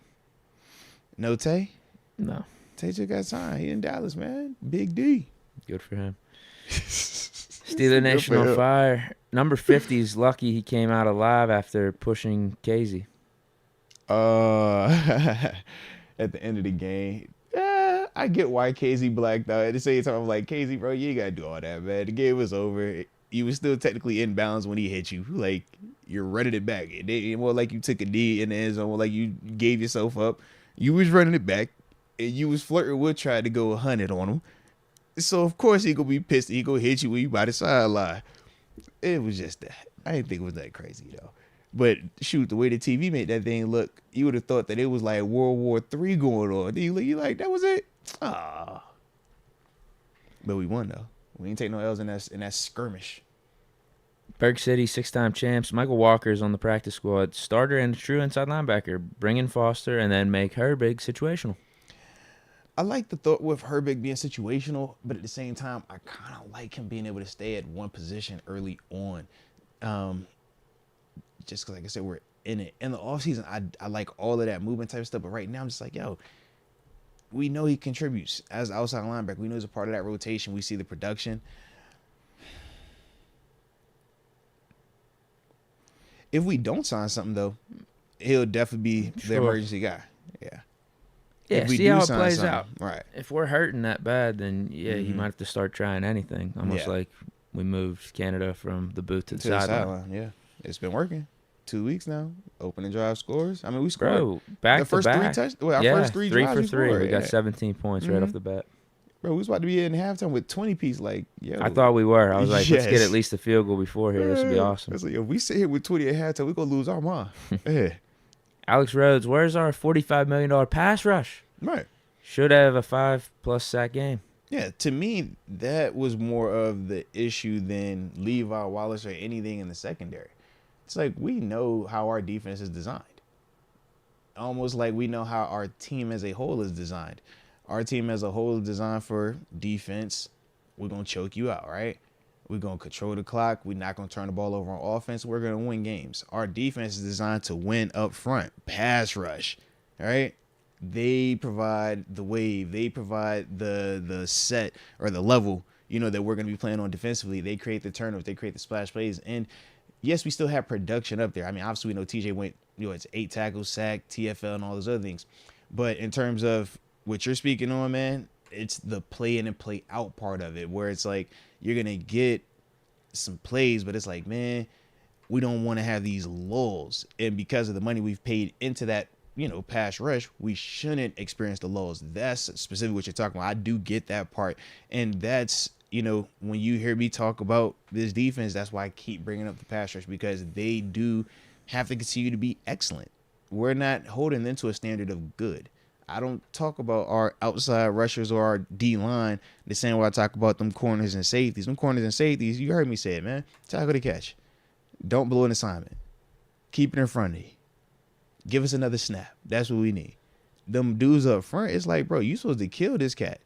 No Tay? No. Tay just got signed. He in Dallas, man. Big D. Good for him. Steeler Nation for on him. fire. Number 50 is lucky he came out alive after pushing Casey. At the end of the game, I get why Casey blacked out. At the same time, I'm like, Casey, bro, you ain't got to do all that, man. The game was over. You was still technically in bounds when he hit you. Like, you're running it back. It ain't more like you took a knee in the end zone, more like you gave yourself up. You was running it back, and you was flirting with trying to go 100 on him. So, of course, he going to be pissed. He going to hit you when you by the sideline. It was just that. I didn't think it was that crazy, though. But, shoot, the way the TV made that thing look, you would have thought that it was like World War III going on. You like, that was it? Ah. But we won, though. We didn't take no L's in that skirmish. Berg City, 6-time champs. Michael Walker's on the practice squad. Starter and true inside linebacker. Bring in Foster and then make Herbig situational. I like the thought with Herbig being situational, but at the same time, I kind of like him being able to stay at one position early on. Just because, like I said, we're in it. In the offseason, I like all of that movement type of stuff, but right now I'm just like, yo, we know he contributes as outside linebacker. We know he's a part of that rotation. We see the production. If we don't sign something, though, he'll definitely be the emergency guy. Yeah. Yeah, If we see do how it sign plays something, out. right. If we're hurting that bad, then, yeah, he Mhm. might have to start trying anything. Almost Yeah. like we moved Canada from the booth to the To the sideline. sideline, yeah. It's been working. 2 weeks now. Opening drive scores. I mean, we scored. Bro, back the first to three back. our yeah, first three drives for we three. scored, We got yeah. 17 points right Mhm. off the bat. Bro, we was about to be in halftime with 20 piece. Like, yo. I thought we were. I was like, let's get Yes. at least a field goal before here. This would be awesome. I was like, if we sit here with 20 at halftime, we're going to lose our mind. Yeah. Alex Rhodes, where's our $45 million pass rush? Right. Should have a 5+ sack game. Yeah, to me, that was more of the issue than Levi Wallace or anything in the secondary. It's like we know how our defense is designed. Almost like we know how our team as a whole is designed. Our team as a whole is designed for defense. We're going to choke you out, right? We're going to control the clock. We're not going to turn the ball over on offense. We're going to win games. Our defense is designed to win up front. Pass rush, right? They provide the wave. They provide the set or the level, that we're going to be playing on defensively. They create the turnovers. They create the splash plays. And, yes, we still have production up there. I mean, obviously, we know TJ went, it's 8 tackles, sack, TFL, and all those other things. But in terms of what you're speaking on, man, it's the play in and play out part of it where it's like you're going to get some plays, but it's like, man, we don't want to have these lulls. And because of the money we've paid into that, pass rush, we shouldn't experience the lulls. That's specifically what you're talking about. I do get that part. And that's, when you hear me talk about this defense, that's why I keep bringing up the pass rush, because they do have to continue to be excellent. We're not holding them to a standard of good. I don't talk about our outside rushers or our D-line the same way I talk about them corners and safeties. Them corners and safeties, you heard me say it, man. Tackle the catch. Don't blow an assignment. Keep it in front of you. Give us another snap. That's what we need. Them dudes up front, it's like, bro, you supposed to kill this cat.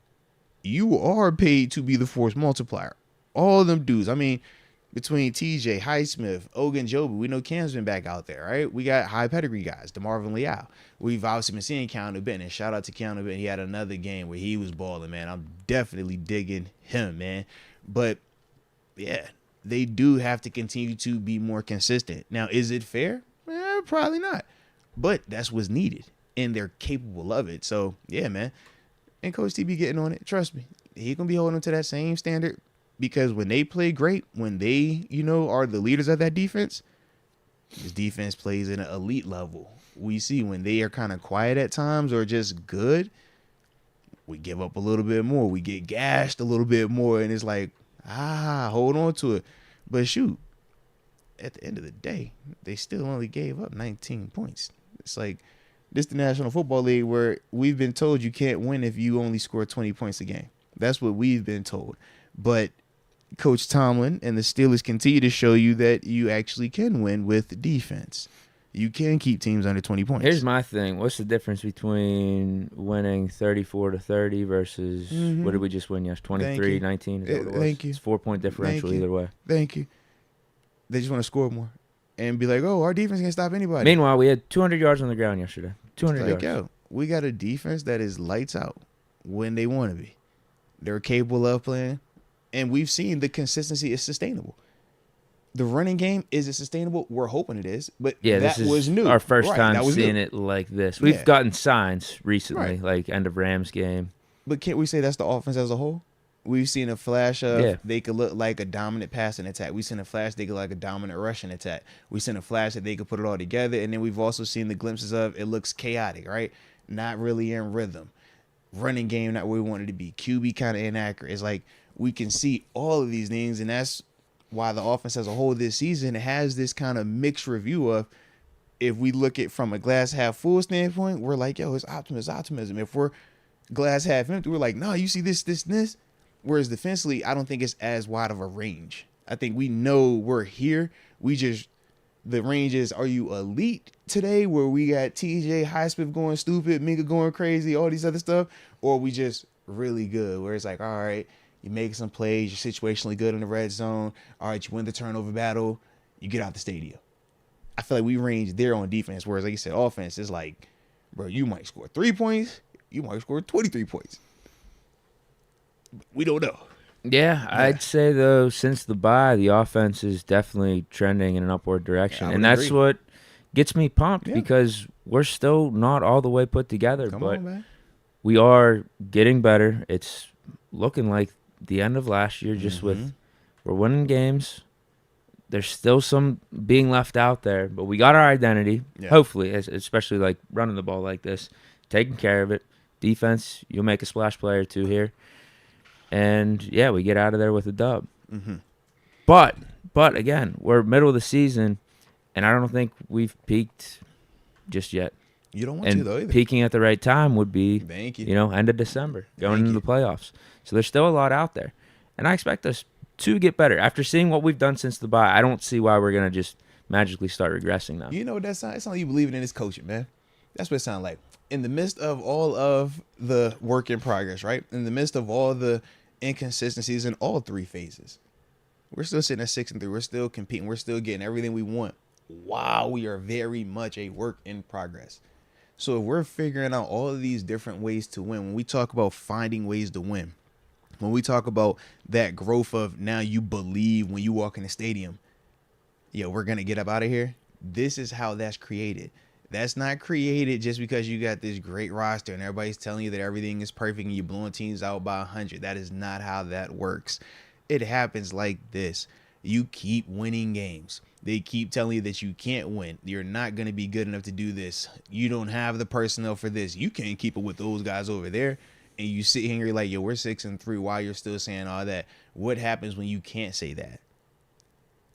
You are paid to be the force multiplier. All of them dudes. I mean, between TJ, Highsmith, Ogunjobi, we know Cam's been back out there, right? We got high pedigree guys, DeMarvin Leal. We've obviously been seeing Keanu Benton. Shout out to Keanu Benton. He had another game where he was balling, man. I'm definitely digging him, man. But, yeah, they do have to continue to be more consistent. Now, is it fair? Probably not. But that's what's needed, and they're capable of it. So, yeah, man. And Coach T be getting on it. Trust me. He going to be holding them to that same standard, because when they play great, when they, are the leaders of that defense, this defense plays at an elite level. We see when they are kind of quiet at times or just good, we give up a little bit more. We get gashed a little bit more, and it's like, hold on to it. But shoot, at the end of the day, they still only gave up 19 points. It's like This the National Football League where we've been told you can't win if you only score 20 points a game. That's what we've been told. But Coach Tomlin and the Steelers continue to show you that you actually can win with defense. You can keep teams under 20 points. Here's my thing. What's the difference between winning 34-30 versus what did we just win yesterday? 23-19? Is that what it was? Thank you. It's 4-point differential either way. Thank you. They just want to score more and be like, oh, our defense can't stop anybody. Meanwhile, we had 200 yards on the ground yesterday. 200 yards. Yo, we got a defense that is lights out when they want to be. They're capable of playing, and we've seen the consistency is sustainable. The running game, is it sustainable? We're hoping it is, but that was new. Our first time seeing it like this. We've gotten signs recently, like end of Rams game. But can't we say that's the offense as a whole? We've seen a flash of they could look like a dominant passing attack. We've seen a flash they could look like a dominant rushing attack. We've seen a flash that they could put it all together, and then we've also seen the glimpses of it looks chaotic, right? Not really in rhythm. Running game not where we wanted to be. QB kind of inaccurate. It's like we can see all of these things, and that's why the offense as a whole this season has this kind of mixed review of, if we look at from a glass half full standpoint, we're like, yo, it's optimism. If we're glass half empty, we're like, no, you see this. Whereas defensively, I don't think it's as wide of a range. I think we know we're here. The range is, are you elite today where we got TJ Highsmith going stupid, Minka going crazy, all these other stuff? Or are we just really good where it's like, all right, you make some plays, you're situationally good in the red zone. All right, you win the turnover battle, you get out the stadium. I feel like we range there on defense, whereas like you said, offense is like, bro, you might score 3 points, you might score 23 points. We don't know. Yeah, I'd say, though, since the bye, the offense is definitely trending in an upward direction. And that's what gets me pumped because we're still not all the way put together. But we are getting better. It's looking like the end of last year just with we're winning games. There's still some being left out there, but we got our identity, hopefully, especially like running the ball like this, taking care of it. Defense, you'll make a splash play or two here. And, yeah, we get out of there with a dub. But again, we're middle of the season, and I don't think we've peaked just yet. You don't want to, though, either. Peaking at the right time would be, end of December, going into the playoffs. So there's still a lot out there. And I expect us to get better. After seeing what we've done since the bye, I don't see why we're going to just magically start regressing now. You know what that sounds? It sounds like you believe in this coaching, man. That's what it sounds like. In the midst of all of the work in progress, right? In the midst of all the inconsistencies in all three phases, we're still sitting at 6-3. We're still competing. We're still getting everything we want. Wow, we are very much a work in progress. So if we're figuring out all of these different ways to win, when we talk about finding ways to win, when we talk about that growth of now you believe when you walk in the stadium, we're going to get up out of here. This is how that's created. That's not created just because you got this great roster and everybody's telling you that everything is perfect and you're blowing teams out by 100. That is not how that works. It happens like this. You keep winning games. They keep telling you that you can't win. You're not going to be good enough to do this. You don't have the personnel for this. You can't keep it with those guys over there. And you sit here and you're like, we're 6-3. Why you're still saying all that? What happens when you can't say that?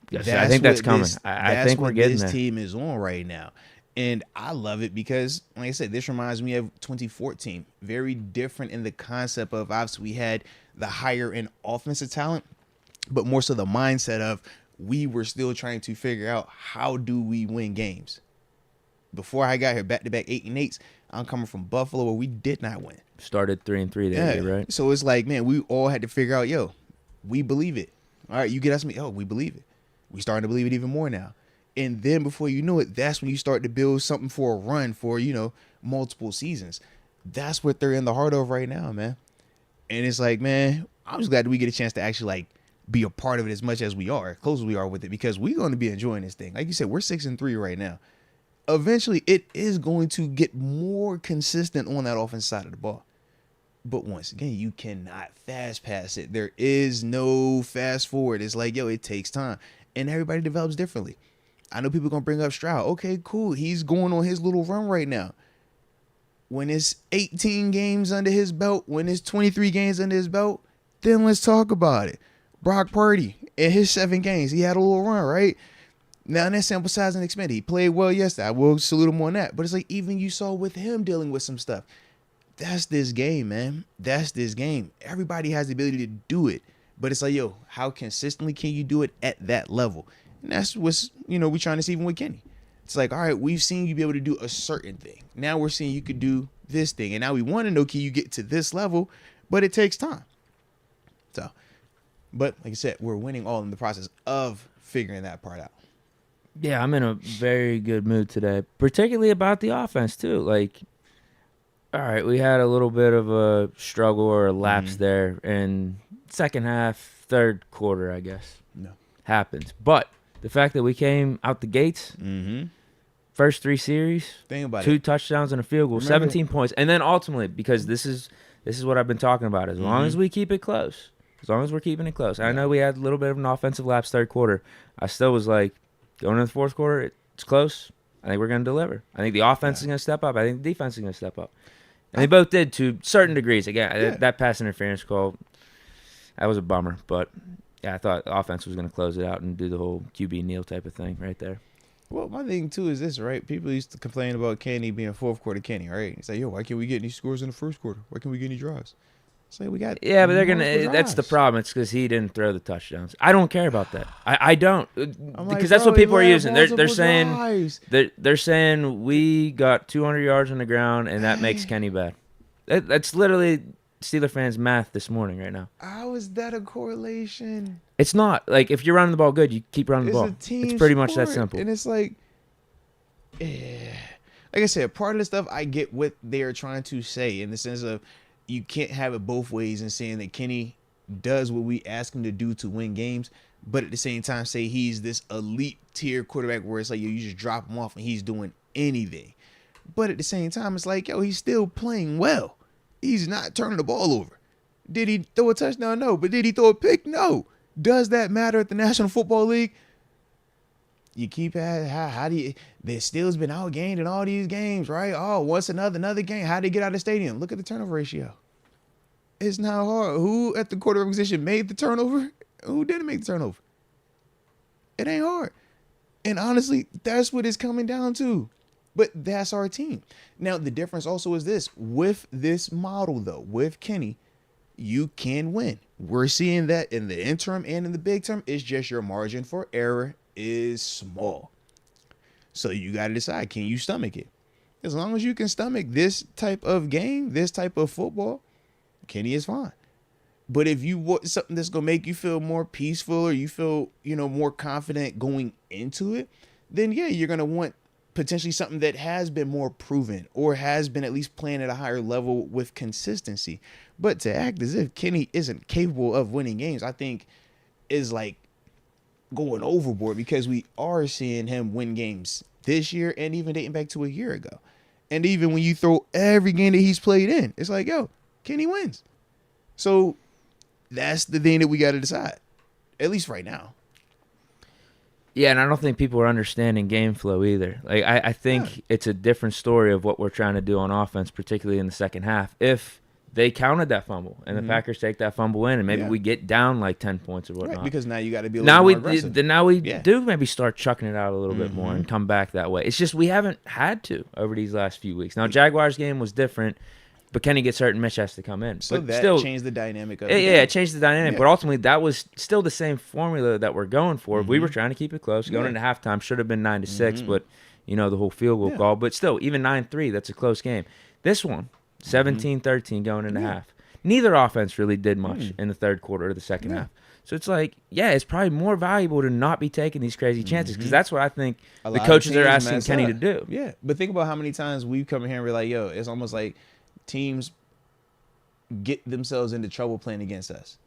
Yes, I think that's coming. I think we're getting there. This team is on right now. And I love it because, like I said, this reminds me of 2014. Very different in the concept of, obviously, we had the higher end offensive talent, but more so the mindset of we were still trying to figure out how do we win games. Before I got here, back-to-back 8-8s, I'm coming from Buffalo where we did not win. Started 3-3 that year, right? So it's like, man, we all had to figure out, we believe it. All right, you get us, we believe it. We starting to believe it even more now. And then before you know it, that's when you start to build something for a run for, multiple seasons. That's what they're in the heart of right now, man. And it's like, man, I'm just glad that we get a chance to actually, be a part of it as much as we are, close as we are with it, because we're going to be enjoying this thing. Like you said, we're 6-3 right now. Eventually, it is going to get more consistent on that offensive side of the ball. But once again, you cannot fast pass it. There is no fast forward. It's like, it takes time. And everybody develops differently. I know people going to bring up Stroud. Okay, cool. He's going on his little run right now. When it's 18 games under his belt, when it's 23 games under his belt, then let's talk about it. Brock Purdy, in his 7 games, he had a little run, right? Now, that sample size and expanded. He played well yesterday. I will salute him on that. But it's like even you saw with him dealing with some stuff. That's this game, man. That's this game. Everybody has the ability to do it. But it's like, yo, how consistently can you do it at that level? And that's what's, we're trying to see even with Kenny. It's like, all right, we've seen you be able to do a certain thing. Now we're seeing you could do this thing. And now we want to know, can you get to this level? But it takes time. So, but like I said, we're winning all in the process of figuring that part out. Yeah, I'm in a very good mood today, particularly about the offense too. Like, all right, we had a little bit of a struggle or a lapse there in second half, third quarter, I guess. No. Happens. But the fact that we came out the gates, first 3 series, Think about 2 touchdowns and a field goal, 17 points. And then ultimately, because this is what I've been talking about, as long as we keep it close, as long as we're keeping it close. I know we had a little bit of an offensive lapse third quarter. I still was like, going into the fourth quarter, it's close. I think we're going to deliver. I think the offense is going to step up. I think the defense is going to step up. And they both did to certain degrees. Again, that pass interference call, that was a bummer. But, yeah, I thought the offense was going to close it out and do the whole QB kneel type of thing right there. Well, my thing, too, is this, right? People used to complain about Kenny being fourth quarter Kenny, right? It's like, yo, why can't we get any scores in the first quarter? Why can't we get any drives? It's like, we got but they're going to – that's the problem. It's because he didn't throw the touchdowns. I don't care about that. I don't. Because that's what people are using. They're saying we got 200 yards on the ground, and that makes Kenny bad. That's literally Steeler fans' math this morning right now. How is that a correlation? It's not. Like, if you're running the ball good, you keep running the ball. It's pretty much that simple. And it's like, like I said, part of the stuff I get what they're trying to say in the sense of you can't have it both ways and saying that Kenny does what we ask him to do to win games, but at the same time say he's this elite tier quarterback where it's like, yo, you just drop him off and he's doing anything. But at the same time, it's like, yo, he's still playing well. He's not turning the ball over. Did he throw a touchdown? No. But did he throw a pick? No. Does that matter at the National Football League? You keep at how do you? The Steelers been outgained in all these games, right? Oh, what's another game? How would they get out of the stadium? Look at the turnover ratio. It's not hard. Who at the quarterback position made the turnover? Who didn't make the turnover? It ain't hard. And honestly, that's what it's coming down to. But that's our team. Now, the difference also is this. With this model, though, with Kenny, you can win. We're seeing that in the interim and in the big term. It's just your margin for error is small. So you got to decide, can you stomach it? As long as you can stomach this type of game, this type of football, Kenny is fine. But if you want something that's going to make you feel more peaceful or you feel, more confident going into it, then, yeah, you're going to want potentially something that has been more proven or has been at least playing at a higher level with consistency. But to act as if Kenny isn't capable of winning games, I think is like going overboard because we are seeing him win games this year and even dating back to a year ago. And even when you throw every game that he's played in, it's like, yo, Kenny wins. So that's the thing that we got to decide, at least right now. Yeah, and I don't think people are understanding game flow either. Like I think it's a different story of what we're trying to do on offense, particularly in the second half. If they counted that fumble and the Packers take that fumble in, and maybe we get down like 10 points or whatnot. Right, because now you got to be a little more aggressive. Now we do maybe start chucking it out a little bit more and come back that way. It's just we haven't had to over these last few weeks. Now, Jaguars game was different, but Kenny gets hurt and Mitch has to come in. So but that still, changed the dynamic of it. Yeah, it changed the dynamic. Yeah. But ultimately, that was still the same formula that we're going for. We were trying to keep it close. Going into halftime should have been 9-6, but, the whole field goal call. But still, even 9-3, that's a close game. This one, 17-13 going into half. Neither offense really did much in the third quarter or the second half. So it's like, it's probably more valuable to not be taking these crazy chances because that's what I think the coaches are asking Kenny to do. Yeah, but think about how many times we come in here and we're like, yo, it's almost like teams get themselves into trouble playing against us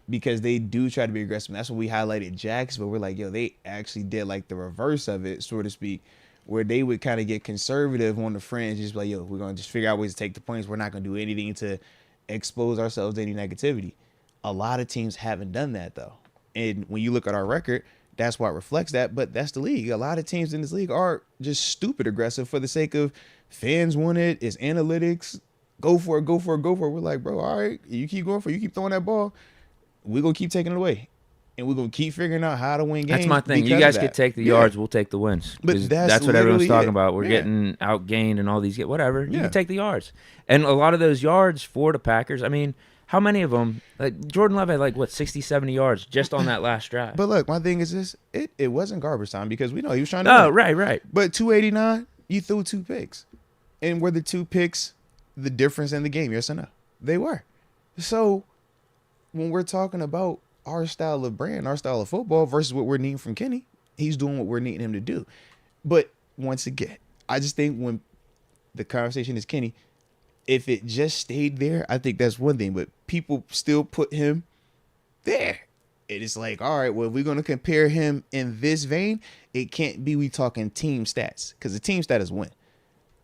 because they do try to be aggressive. That's what we highlighted Jax, but we're like, yo, they actually did like the reverse of it, so to speak, where they would kind of get conservative on the fringe, just like, yo, we're going to just figure out ways to take the points. We're not going to do anything to expose ourselves to any negativity. A lot of teams haven't done that, though. And when you look at our record, that's why it reflects that. But that's the league. A lot of teams in this league are just stupid aggressive for the sake of fans want it. It's analytics. Go for it. We're like, bro, all right, you keep going for it. You keep throwing that ball. We're going to keep taking it away. and we're gonna keep figuring out how to win games. That's my thing. You guys could take the yards, we'll take the wins. But that's what everyone's talking about. We're Yeah. getting outgained and all these whatever. You Yeah. can take the yards, and a lot of those yards for the Packers. I mean, how many of them? Like Jordan Love had 60, 70 yards just on that last drive. But look, my thing is this: it wasn't garbage time because we know he was trying to. Oh, win. right. But 289, you threw 2 picks, and were the 2 picks the difference in the game? Yes or no? They were. So when we're talking about our style of brand, our style of football versus what we're needing from Kenny, he's doing what we're needing him to do. But once again, I just think when the conversation is Kenny, if it just stayed there, I think that's one thing. But people still put him there. It is like, all right, well, if we're going to compare him in this vein, it can't be we talking team stats, because the team stat is win.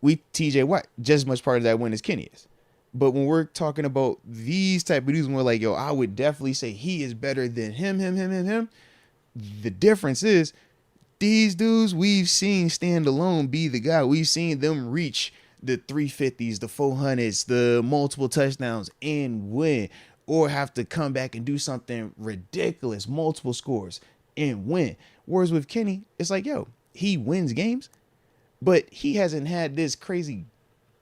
We TJ Watt just as much part of that win as Kenny is. But when we're talking about these type of dudes, we're like, yo, I would definitely say he is better than him. The difference is these dudes we've seen stand alone be the guy. We've seen them reach the 350s, the 400s, the multiple touchdowns and win, or have to come back and do something ridiculous, multiple scores and win. Whereas with Kenny, it's like, yo, he wins games, but he hasn't had this crazy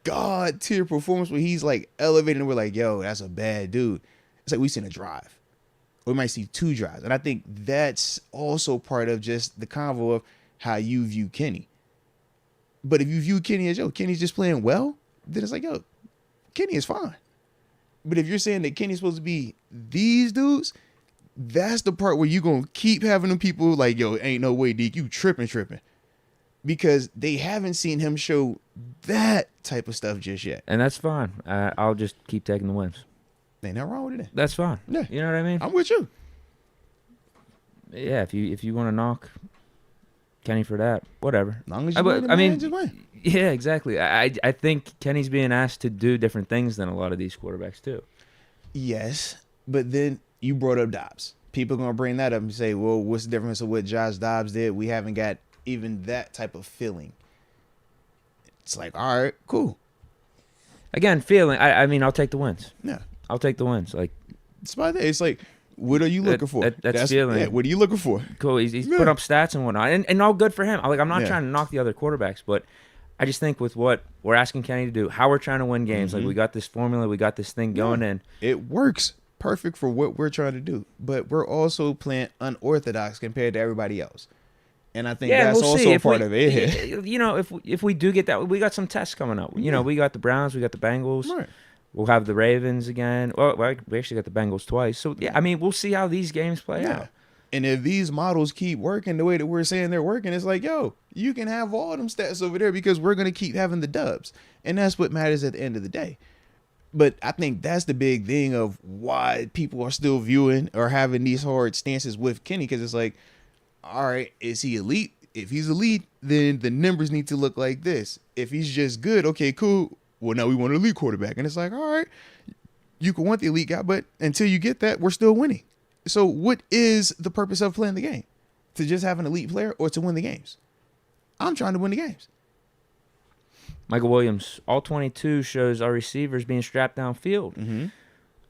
God tier performance where he's like elevated and we're like, yo, that's a bad dude. It's like we've seen a drive. We might see 2 drives. And I think that's also part of just the convo of how you view Kenny. But if you view Kenny as, yo, Kenny's just playing well, then it's like, yo, Kenny is fine. But if you're saying that Kenny's supposed to be these dudes, that's the part where you're going to keep having them people like, yo, ain't no way, Deke, you tripping. Because they haven't seen him show that type of stuff just yet. And that's fine. I'll just keep taking the wins. Ain't nothing wrong with it. That's fine. Yeah. You know what I mean? I'm with you. Yeah, if you want to knock Kenny for that, whatever. As long as you win, just win. Yeah, exactly. I think Kenny's being asked to do different things than a lot of these quarterbacks too. Yes, but then you brought up Dobbs. People are going to bring that up and say, well, what's the difference of what Josh Dobbs did? We haven't got even that type of feeling. It's like, all right, cool. Again, feeling. I mean, I'll take the wins. Yeah. I'll take the wins. Like, it's about that. It's like, what are you looking for? That's feeling. Yeah, what are you looking for? Cool. He's put up stats and whatnot, and all good for him. I'm not trying to knock the other quarterbacks, but I just think with what we're asking Kenny to do, how we're trying to win games, like we got this formula, we got this thing going in. It works perfect for what we're trying to do, but we're also playing unorthodox compared to everybody else. And I think that's we'll also part of it. You know, if we do get that, we got some tests coming up. You know, we got the Browns, we got the Bengals. Right. We'll have the Ravens again. Well, we actually got the Bengals twice. So, yeah, I mean, we'll see how these games play out. And if these models keep working the way that we're saying they're working, it's like, yo, you can have all them stats over there because we're going to keep having the dubs. And that's what matters at the end of the day. But I think that's the big thing of why people are still viewing or having these hard stances with Kenny, because it's like, all right, is he elite? If he's elite, then the numbers need to look like this. If he's just good, okay, cool. Well, now we want an elite quarterback. And it's like, all right, you can want the elite guy, but until you get that, we're still winning. So what is the purpose of playing the game? To just have an elite player or to win the games? I'm trying to win the games. Michael Williams, all 22 shows our receivers being strapped downfield. Mm-hmm.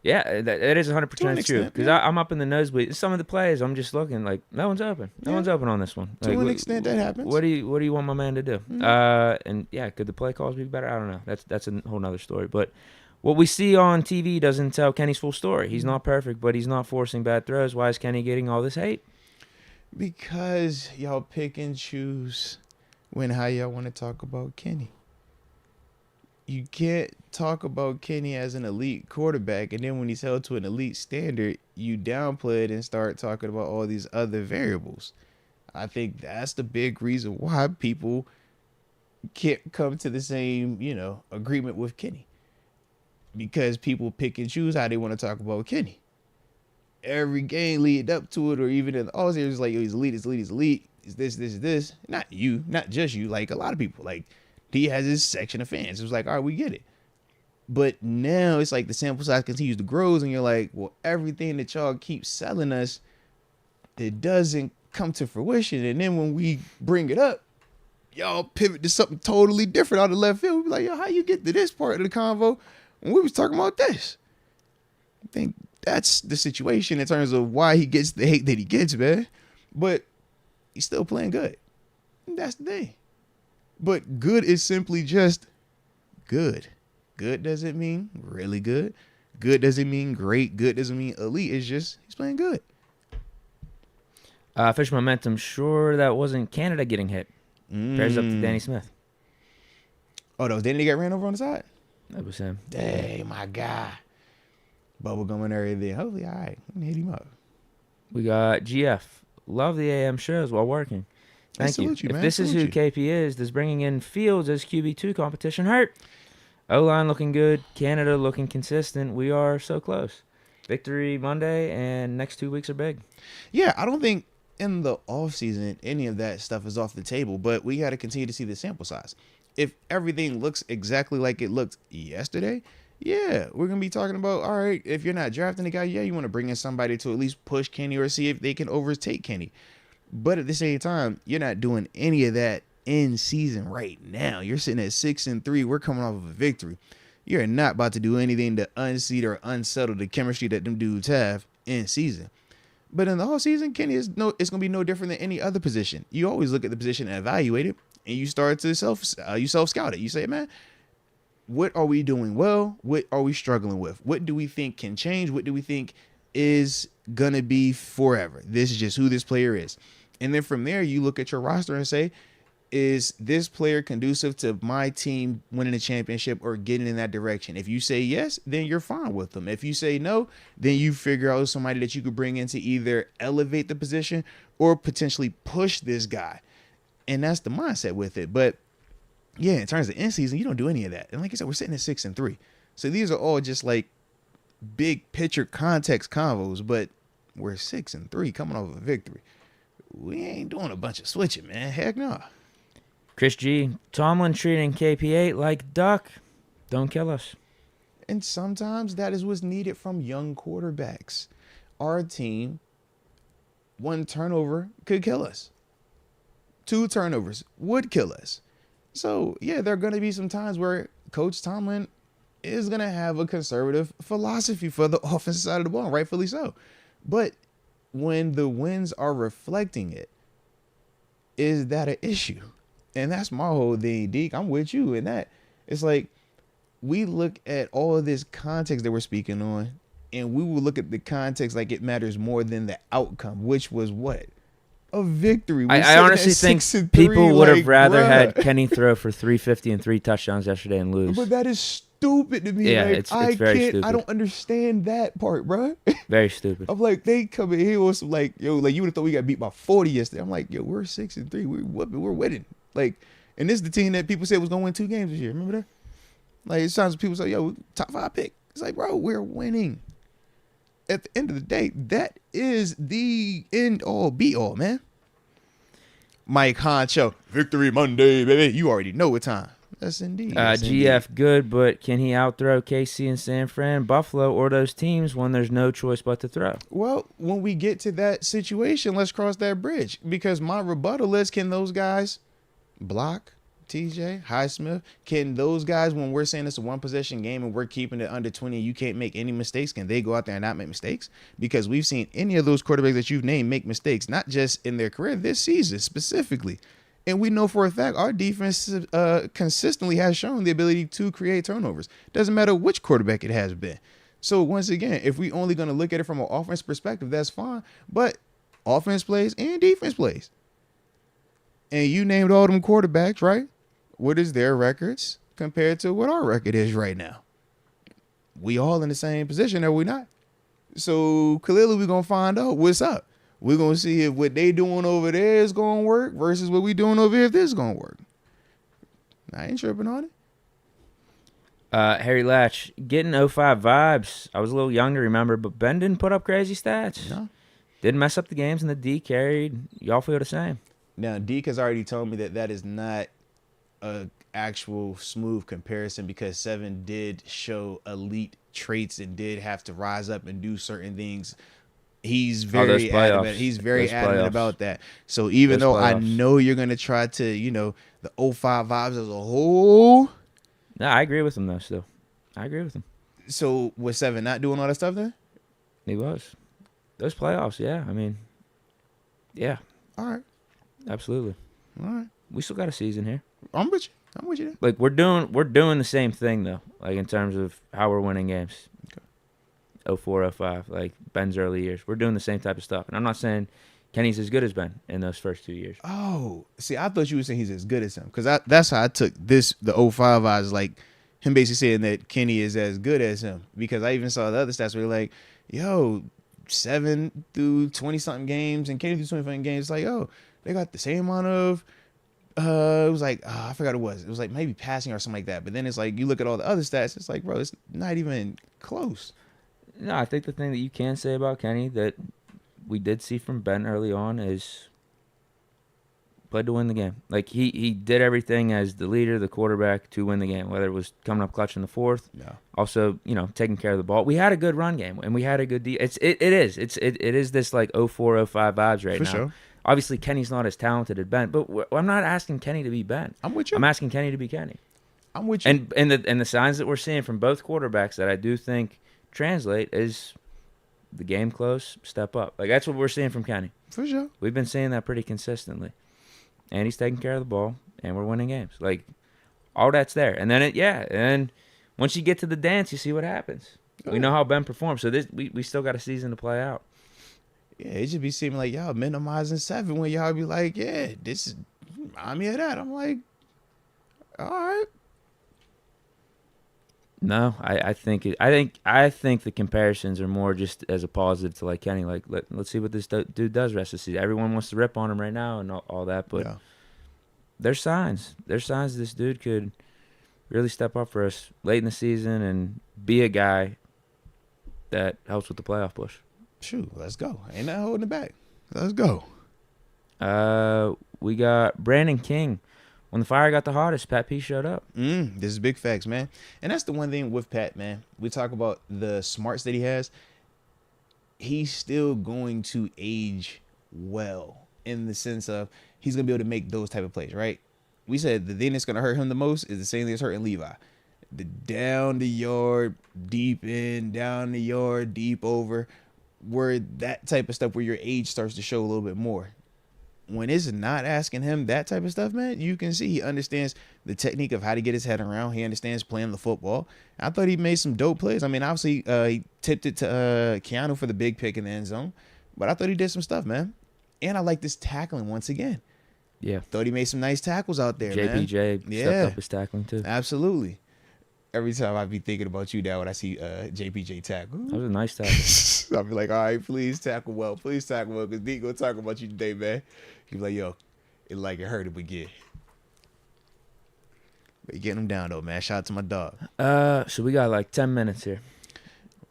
Yeah, that is 100% true. Because yeah. I'm up in the nosebleed. Some of the plays, I'm just looking like, no one's open. No one's open on this one. To like, an extent, that happens. What do you want my man to do? Mm-hmm. And yeah, could the play calls be better? I don't know. That's a whole nother story. But what we see on TV doesn't tell Kenny's full story. He's not perfect, but he's not forcing bad throws. Why is Kenny getting all this hate? Because y'all pick and choose how y'all want to talk about Kenny. You can't talk about Kenny as an elite quarterback, and then when he's held to an elite standard, you downplay it and start talking about all these other variables. I think that's the big reason why people can't come to the same, agreement with Kenny. Because people pick and choose how they want to talk about Kenny. Every game lead up to it, or even in the all series, like, yo, he's elite, he's this. Not you, not just you, like a lot of people. Like, he has his section of fans. It was like, all right, we get it. But now it's like the sample size continues to grow, and you're like, well, everything that y'all keep selling us, it doesn't come to fruition. And then when we bring it up, y'all pivot to something totally different out of left field. We be like, yo, how you get to this part of the convo when we was talking about this? I think that's the situation in terms of why he gets the hate that he gets, man. But he's still playing good. That's the thing. But good is simply just good. Good doesn't mean really good. Good doesn't mean great. Good doesn't mean elite. It's just he's playing good. Fish momentum. Sure, that wasn't Canada getting hit. Prayers up to Danny Smith. Oh, that was Danny that got ran over on the side? That was him. Dang, my guy. Bubblegum and everything. Hopefully, all right. I'm going to hit him up. We got GF. Love the AM shows while working. Thank you. If this is who KP is, does bringing in Fields as QB2 competition hurt? O-line looking good. Canada looking consistent. We are so close. Victory Monday, and next 2 weeks are big. Yeah, I don't think in the offseason any of that stuff is off the table, but we got to continue to see the sample size. If everything looks exactly like it looked yesterday, yeah, we're going to be talking about, all right, if you're not drafting a guy, yeah, you want to bring in somebody to at least push Kenny or see if they can overtake Kenny. But at the same time, you're not doing any of that in season right now. You're sitting at 6-3. We're coming off of a victory. You're not about to do anything to unseat or unsettle the chemistry that them dudes have in season. But in the whole season, Kenny it's going to be no different than any other position. You always look at the position and evaluate it, and you start to self scout it. You say, man, what are we doing well? What are we struggling with? What do we think can change? What do we think is going to be forever? This is just who this player is. And then from there, you look at your roster and say, is this player conducive to my team winning a championship or getting in that direction? If you say yes, then you're fine with them. If you say no, then you figure out somebody that you could bring in to either elevate the position or potentially push this guy. And that's the mindset with it. But yeah, in terms of in season, you don't do any of that. And like I said, we're sitting at 6-3. So these are all just like big picture context convos, but we're 6-3 coming off of a victory. We ain't doing a bunch of switching, man. Heck no. Chris G. Tomlin treating KP8 like duck. Don't kill us. And sometimes that is what's needed from young quarterbacks. Our team, 1 turnover could kill us. 2 turnovers would kill us. So, yeah, there are going to be some times where Coach Tomlin is going to have a conservative philosophy for the offensive side of the ball, rightfully so. But when the wins are reflecting it, is that an issue? And that's my whole thing, Deke. I'm with you in that. It's like we look at all of this context that we're speaking on, and we will look at the context like it matters more than the outcome, which was what? A victory. I honestly think people would have rather had Kenny throw for 350 and 3 touchdowns yesterday and lose. But that is stupid to me. Yeah, like, it's very stupid. I don't understand that part, bro. Very stupid. I'm like, they come in here with some like, yo, like you would have thought we got beat by 40 yesterday. I'm like, yo, we're 6-3. We're winning. Like, and this is the team that people said was going to win 2 games this year. Remember that? Like, it's times people say, yo, top 5 pick. It's like, bro, we're winning. At the end of the day, that is the end all be all, man. Mike Honcho, Victory Monday, baby. You already know what time. That's indeed. GF good, but can he outthrow KC and San Fran, Buffalo, or those teams when there's no choice but to throw? Well, when we get to that situation, let's cross that bridge. Because my rebuttal is, can those guys block TJ, Highsmith? Can those guys, when we're saying it's a 1-possession game and we're keeping it under 20, you can't make any mistakes, can they go out there and not make mistakes? Because we've seen any of those quarterbacks that you've named make mistakes, not just in their career, this season specifically. And we know for a fact our defense consistently has shown the ability to create turnovers. Doesn't matter which quarterback it has been. So once again, if we only going to look at it from an offense perspective, that's fine. But offense plays and defense plays. And you named all them quarterbacks, right? What is their records compared to what our record is right now? We all in the same position, are we not? So clearly we're going to find out what's up. We're going to see if what they doing over there is going to work versus what we doing over here, if this is going to work. I ain't tripping on it. Harry Latch, getting 05 vibes. I was a little younger, remember, but Ben didn't put up crazy stats. No. Didn't mess up the games, and the D carried. Y'all feel the same. Now, Deke has already told me that that is not a actual smooth comparison because 7 did show elite traits and did have to rise up and do certain things. He's very adamant. He's very adamant about that. So even though I know you're going to try to, the 05 vibes as a whole. No, I agree with him, though, still. I agree with him. So was 7 not doing all that stuff then? He was. Those playoffs, yeah. I mean, yeah. All right. Absolutely. All right. We still got a season here. I'm with you there. Like we're doing the same thing though. Like in terms of how we're winning games. Okay. 04, 05, like Ben's early years. We're doing the same type of stuff. And I'm not saying Kenny's as good as Ben in those first 2 years. Oh, see, I thought you were saying he's as good as him, because that's how I took the 05 odds, like him basically saying that Kenny is as good as him, because I even saw the other stats where like, yo, 7 through 20-something games and Kenny through 20-something games, like, oh, they got the same amount of, it was like, I forgot what it was. It was like maybe passing or something like that. But then it's like, you look at all the other stats, it's like, bro, it's not even close. No, I think the thing that you can say about Kenny that we did see from Ben early on is played to win the game. Like he did everything as the leader, the quarterback to win the game, whether it was coming up clutch in the fourth, also, taking care of the ball. We had a good run game and we had a good it is this like 04, 05 vibes right For now. sure. Obviously Kenny's not as talented as Ben, but I'm not asking Kenny to be Ben. I'm with you. I'm asking Kenny to be Kenny. I'm with you. And the signs that we're seeing from both quarterbacks that I do think translate is the game close, step up. Like that's what we're seeing from Kenny. For sure. We've been seeing that pretty consistently. And he's taking care of the ball, and we're winning games. Like, all that's there. And then, and once you get to the dance, you see what happens. Oh. We know how Ben performs, so we still got a season to play out. Yeah, it should be seeming like y'all minimizing 7 when y'all be like, yeah, this is remind me of that. I'm like, all right. No, I think the comparisons are more just as a positive to like Kenny. Like let's see what this dude does rest of the season. Everyone wants to rip on him right now and all that, but there's signs. There's signs this dude could really step up for us late in the season and be a guy that helps with the playoff push. Shoot, let's go. Ain't not holding it back. Let's go. We got Brandon King. When the fire got the hottest, Pat P showed up. This is big facts, man. And that's the one thing with Pat, man. We talk about the smarts that he has. He's still going to age well in the sense of he's going to be able to make those type of plays, right? We said the thing that's going to hurt him the most is the same thing that's hurting Levi. The down the yard, deep in, down the yard, deep over, where that type of stuff where your age starts to show a little bit more. When it's not asking him that type of stuff, man, you can see he understands the technique of how to get his head around. He understands playing the football. I thought he made some dope plays. I mean, obviously, he tipped it to Keanu for the big pick in the end zone. But I thought he did some stuff, man. And I like this tackling once again. Yeah. Thought he made some nice tackles out there, JPJ man. stepped up his tackling, too. Absolutely. Every time I be thinking about you now when I see JPJ tackle. That was a nice tackle. I'll be like, all right, please tackle well. Please tackle well, because Deke gonna talk about you today, man. He be like, yo, it hurt him again. But you getting him down, though, man. Shout out to my dog. So we got like 10 minutes here.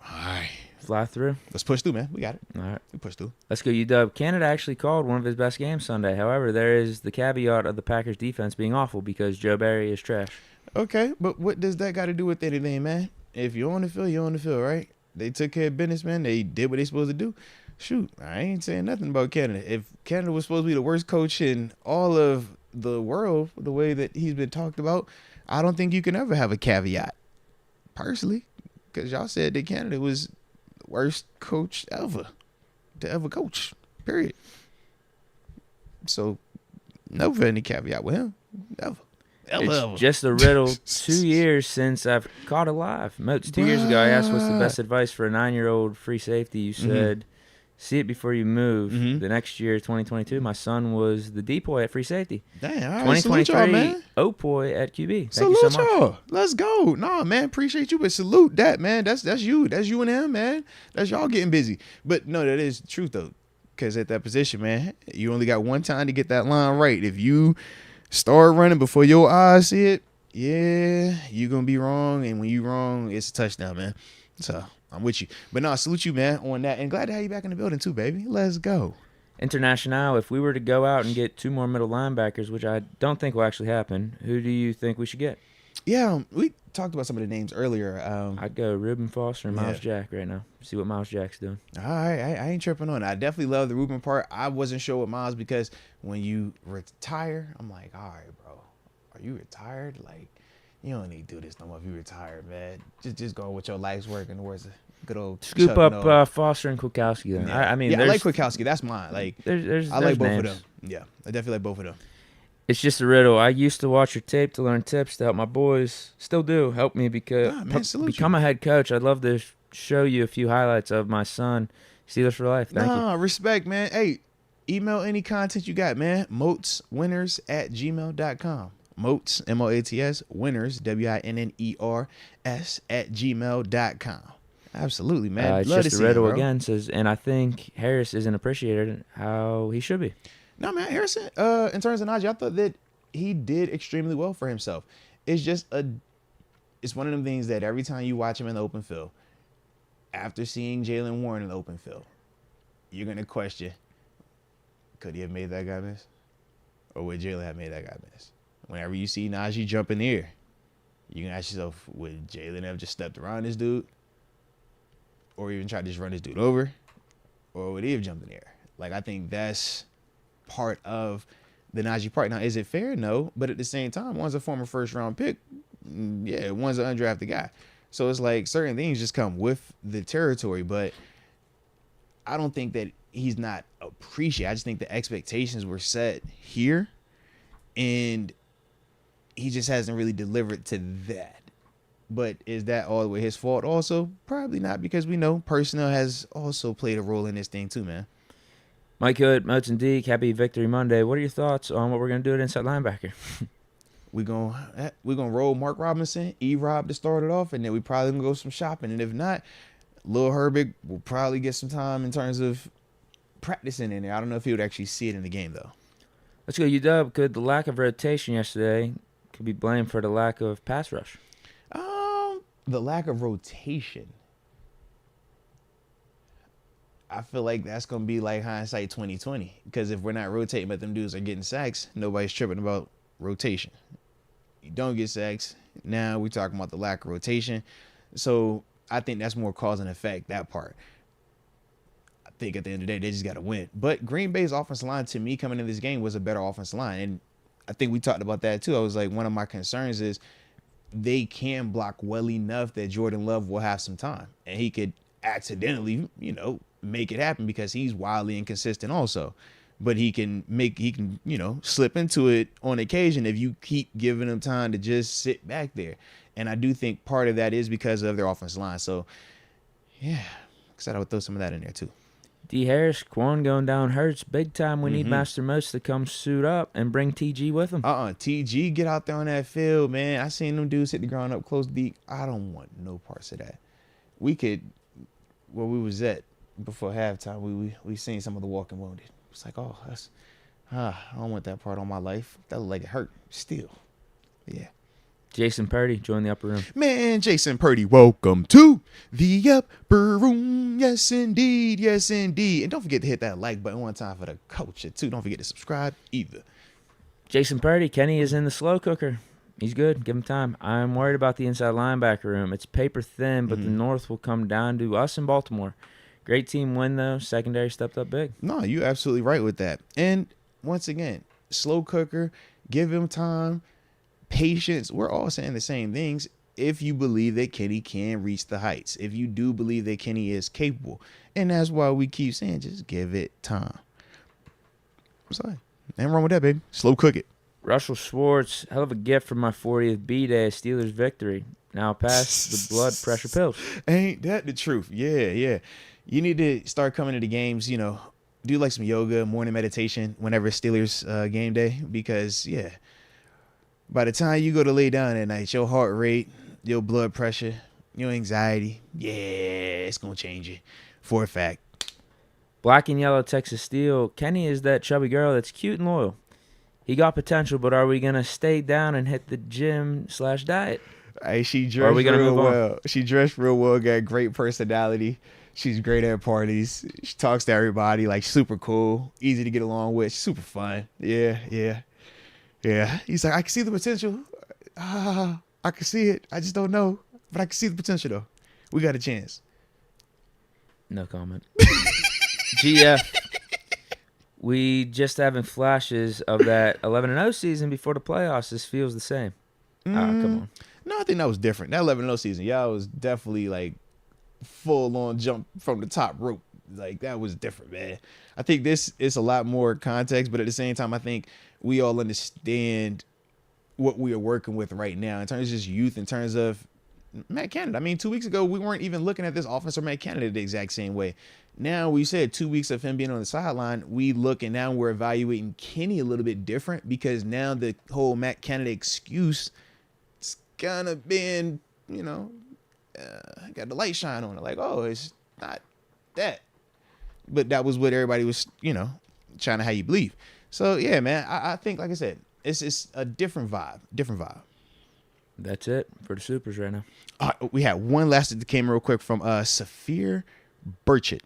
All right. Fly through. Let's push through, man. We got it. All right. We push through. Let's go, UW. Canada actually called one of his best games Sunday. However, there is the caveat of the Packers defense being awful because Joe Barry is trash. Okay, but what does that got to do with anything, man? If you're on the field, you're on the field, right? They took care of business, man. They did what they supposed to do. Shoot, I ain't saying nothing about Canada. If Canada was supposed to be the worst coach in all of the world, the way that he's been talked about, I don't think you can ever have a caveat, personally, because y'all said that Canada was the worst coach ever to ever coach, period. So, never any caveat with him, ever. It's just a riddle. 2 years since I've caught a live. Moats, 2 years ago, I asked what's the best advice for a 9-year-old free safety. You said, see it before you move. The next year, 2022, my son was the depoy at free safety. Damn, all right, 2023, Opoy at QB. Thank salute you so much. Y'all. Let's go. Nah, man, appreciate you, but salute that, man. That's you. That's you and him, man. That's y'all getting busy. But no, that is the truth, though, because at that position, man, you only got one time to get that line right. If you start running before your eyes see it, yeah, you're going to be wrong. And when you wrong, it's a touchdown, man. So I'm with you. But no, I salute you, man, on that. And glad to have you back in the building, too, baby. Let's go. International, if we were to go out and get 2 more middle linebackers, which I don't think will actually happen, who do you think we should get? Yeah, we talked about some of the names earlier. I'd go Reuben Foster and Miles Jack right now. See what Miles Jack's doing. All right, I ain't tripping on it. I definitely love the Reuben part. I wasn't sure with Miles because when you retire, I'm like, all right, bro, are you retired? Like, You don't need to do this no more if you retired, man. Just go with your life's work and towards a good old Scoop Chuck up Norris. Foster and Kwiatkowski then. Yeah. I mean, I like Kwiatkowski. That's mine. Like, I like both names. of them. Yeah, I definitely like both of them. It's just a riddle. I used to watch your tape to learn tips to help my boys. Still do. Help me become a head coach. I'd love to show you a few highlights of my son. Steelers for life. Thank you. Respect, man. Hey, email any content you got, man. moatswinners@gmail.com. Moats, Moats, winners, WINNERS @gmail.com. Absolutely, man. It's Love just to a see riddle you, bro. again. Says, and I think Harris isn't appreciated how he should be. No, man, Harrison, in terms of Najee, I thought that he did extremely well for himself. It's just it's one of them things that every time you watch him in the open field, after seeing Jalen Warren in the open field, you're going to question, could he have made that guy miss? Or would Jalen have made that guy miss? Whenever you see Najee jump in the air, you can ask yourself, would Jalen have just stepped around this dude? Or even try to just run this dude over? Or would he have jumped in the air? Like, I think that's part of the Najee part. Now, is it fair? No. But at the same time, one's a former first-round pick. Yeah, one's an undrafted guy. So it's like certain things just come with the territory. But I don't think that he's not appreciated. I just think the expectations were set here. And he just hasn't really delivered to that. But is that all the way his fault also? Probably not, because we know personnel has also played a role in this thing too, man. Mike Hood, Moats and Deke, happy Victory Monday. What are your thoughts on what we're going to do at inside linebacker? We're gonna roll Mark Robinson, E-Rob to start it off, and then we probably gonna go some shopping. And if not, Lil Herbig will probably get some time in terms of practicing in there. I don't know if he would actually see it in the game, though. Let's go, UW. Could the lack of rotation yesterday could be blamed for the lack of pass rush? The lack of rotation. I feel like that's going to be like hindsight 2020. Because if we're not rotating, but them dudes are getting sacks, nobody's tripping about rotation. You don't get sacks. Now we're talking about the lack of rotation. So I think that's more cause and effect, that part. I think at the end of the day, they just got to win. But Green Bay's offensive line, to me, coming in this game was a better offensive line. And I think we talked about that, too. I was like, one of my concerns is they can block well enough that Jordan Love will have some time. And he could accidentally, make it happen because he's wildly inconsistent also. But he can, slip into it on occasion if you keep giving him time to just sit back there. And I do think part of that is because of their offensive line. So, yeah, excited I would throw some of that in there, too. D. Harris, Quan going down hurts big time. We need Master Moats to come suit up and bring TG with him. TG, get out there on that field, man. I seen them dudes hit the ground up close deep. I don't want no parts of that. We could, where we was at before halftime, we seen some of the walking wounded. It's like, I don't want that part on my life. That look like it hurt still. Yeah. Jason Purdy joined the upper room. Man, Jason Purdy, welcome to the upper room. Yes, indeed. Yes, indeed. And don't forget to hit that like button one time for the culture, too. Don't forget to subscribe either. Jason Purdy, Kenny is in the slow cooker. He's good. Give him time. I'm worried about the inside linebacker room. It's paper thin, but the North will come down to us in Baltimore. Great team win, though. Secondary stepped up big. No, you're absolutely right with that. And once again, slow cooker, give him time. Patience, we're all saying the same things. If you believe that Kenny can reach the heights, if you do believe that Kenny is capable, and that's why we keep saying just give it time. I'm sorry, ain't wrong with that, baby. Slow cook it. Russell Schwartz, hell of a gift for my 40th B-Day, Steelers victory. Now past the blood pressure pills. Ain't that the truth? Yeah. You need to start coming to the games, do like some yoga, morning meditation whenever it's Steelers game day, because, by the time you go to lay down at night, your heart rate, your blood pressure, your anxiety, it's going to change you for a fact. Black and yellow Texas Steel. Kenny is that chubby girl that's cute and loyal. He got potential, but are we going to stay down and hit the gym/diet? Hey, she dressed real well. She dressed real well, got great personality. She's great at parties. She talks to everybody, like super cool, easy to get along with, super fun. Yeah. He's like, I can see the potential. I can see it. I just don't know. But I can see the potential, though. We got a chance. No comment. GF. We just having flashes of that 11-0 season before the playoffs. This feels the same. Come on. No, I think that was different. That 11-0 season, y'all was definitely like full on jump from the top rope. Like that was different, man. I think this is a lot more context, but at the same time, I think we all understand what we are working with right now in terms of just youth, in terms of Matt Canada. I mean, 2 weeks ago, we weren't even looking at this offense or Matt Canada the exact same way. Now we said 2 weeks of him being on the sideline, we look and now we're evaluating Kenny a little bit different because now the whole Matt Canada excuse it's kind of been, got the light shine on it. Like, oh, it's not that. But that was what everybody was, trying to have you believe. So, yeah, man, I think, like I said, it's a different vibe. That's it for the Supers right now. We had one last that came real quick from Saphir Burchett.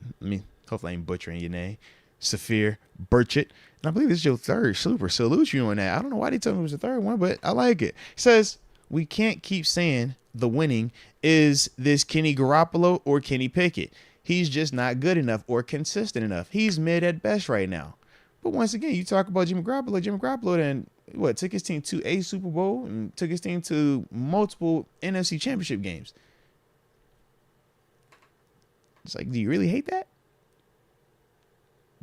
Hopefully I ain't butchering your name. Saphir Burchett. And I believe this is your third Super. Salute you on that. I don't know why they told me it was the third one, but I like it. It says, we can't keep saying the winning is this Kenny Garoppolo or Kenny Pickett. He's just not good enough or consistent enough. He's mid at best right now. But once again, you talk about Jimmy Garoppolo then took his team to a Super Bowl and took his team to multiple NFC championship games. It's like, do you really hate that?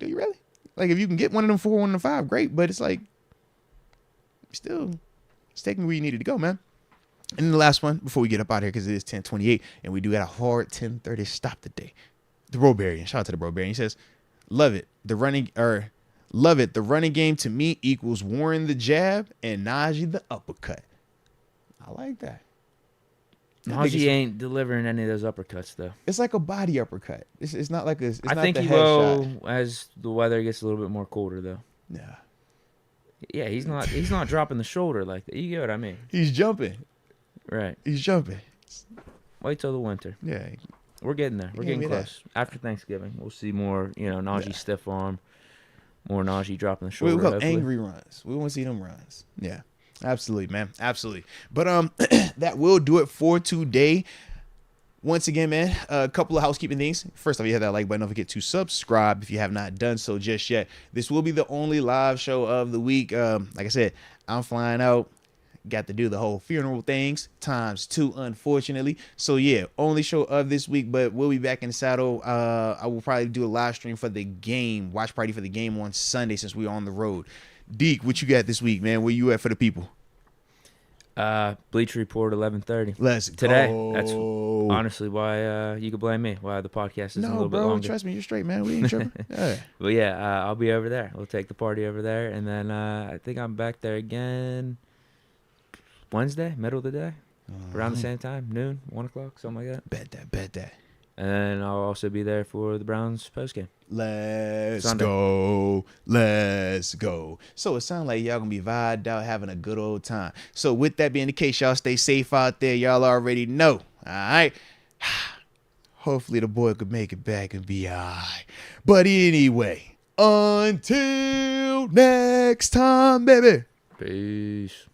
Do you really? Like, if you can get one of them 4, 1 of 5, great. But it's like, still, it's taking where you needed to go, man. And then the last one before we get up out here, because it is 10:28, and we do got a hard 10:30 stop today. The Robarian, shout out to the Robarian. He says, love it. The running game to me equals Warren the jab and Najee the uppercut. I like that. Najee ain't delivering any of those uppercuts though. It's like a body uppercut. It's not like a. It's I not think the he headshot. will as the weather gets a little bit more colder though. Yeah. Yeah, he's not dropping the shoulder like that. You get what I mean? He's jumping. Right. He's jumping. Wait till the winter. Yeah. We're getting there. We're getting close. After Thanksgiving, we'll see more, Najee stiff arm, more Najee dropping the shoulder. We want angry runs. We want to see them runs. Yeah. Absolutely, man. Absolutely. But that will do it for today. Once again, man, a couple of housekeeping things. First off, you hit that like button. Don't forget to subscribe if you have not done so just yet. This will be the only live show of the week. Like I said, I'm flying out. Got to do the whole funeral things ×2, unfortunately. So yeah, only show of this week, but we'll be back in the saddle. I will probably do a live stream for the game, watch party for the game on Sunday since we're on the road. Deke, what you got this week, man? Where you at for the people? Bleacher Report 11:30. Let's today. Go. That's honestly why you could blame me. Why the podcast is a little bit longer. Trust me, you're straight, man. We ain't tripping. Yeah. But yeah, I'll be over there. We'll take the party over there, and then I think I'm back there again. Wednesday, middle of the day, around the same time, noon, 1 o'clock, something like that. Bet that. And then I'll also be there for the Browns postgame. Let's go. So it sounds like y'all gonna be vibed out, having a good old time. So with that being the case, y'all stay safe out there. Y'all already know. All right. Hopefully the boy could make it back and be all right. But anyway, until next time, baby. Peace.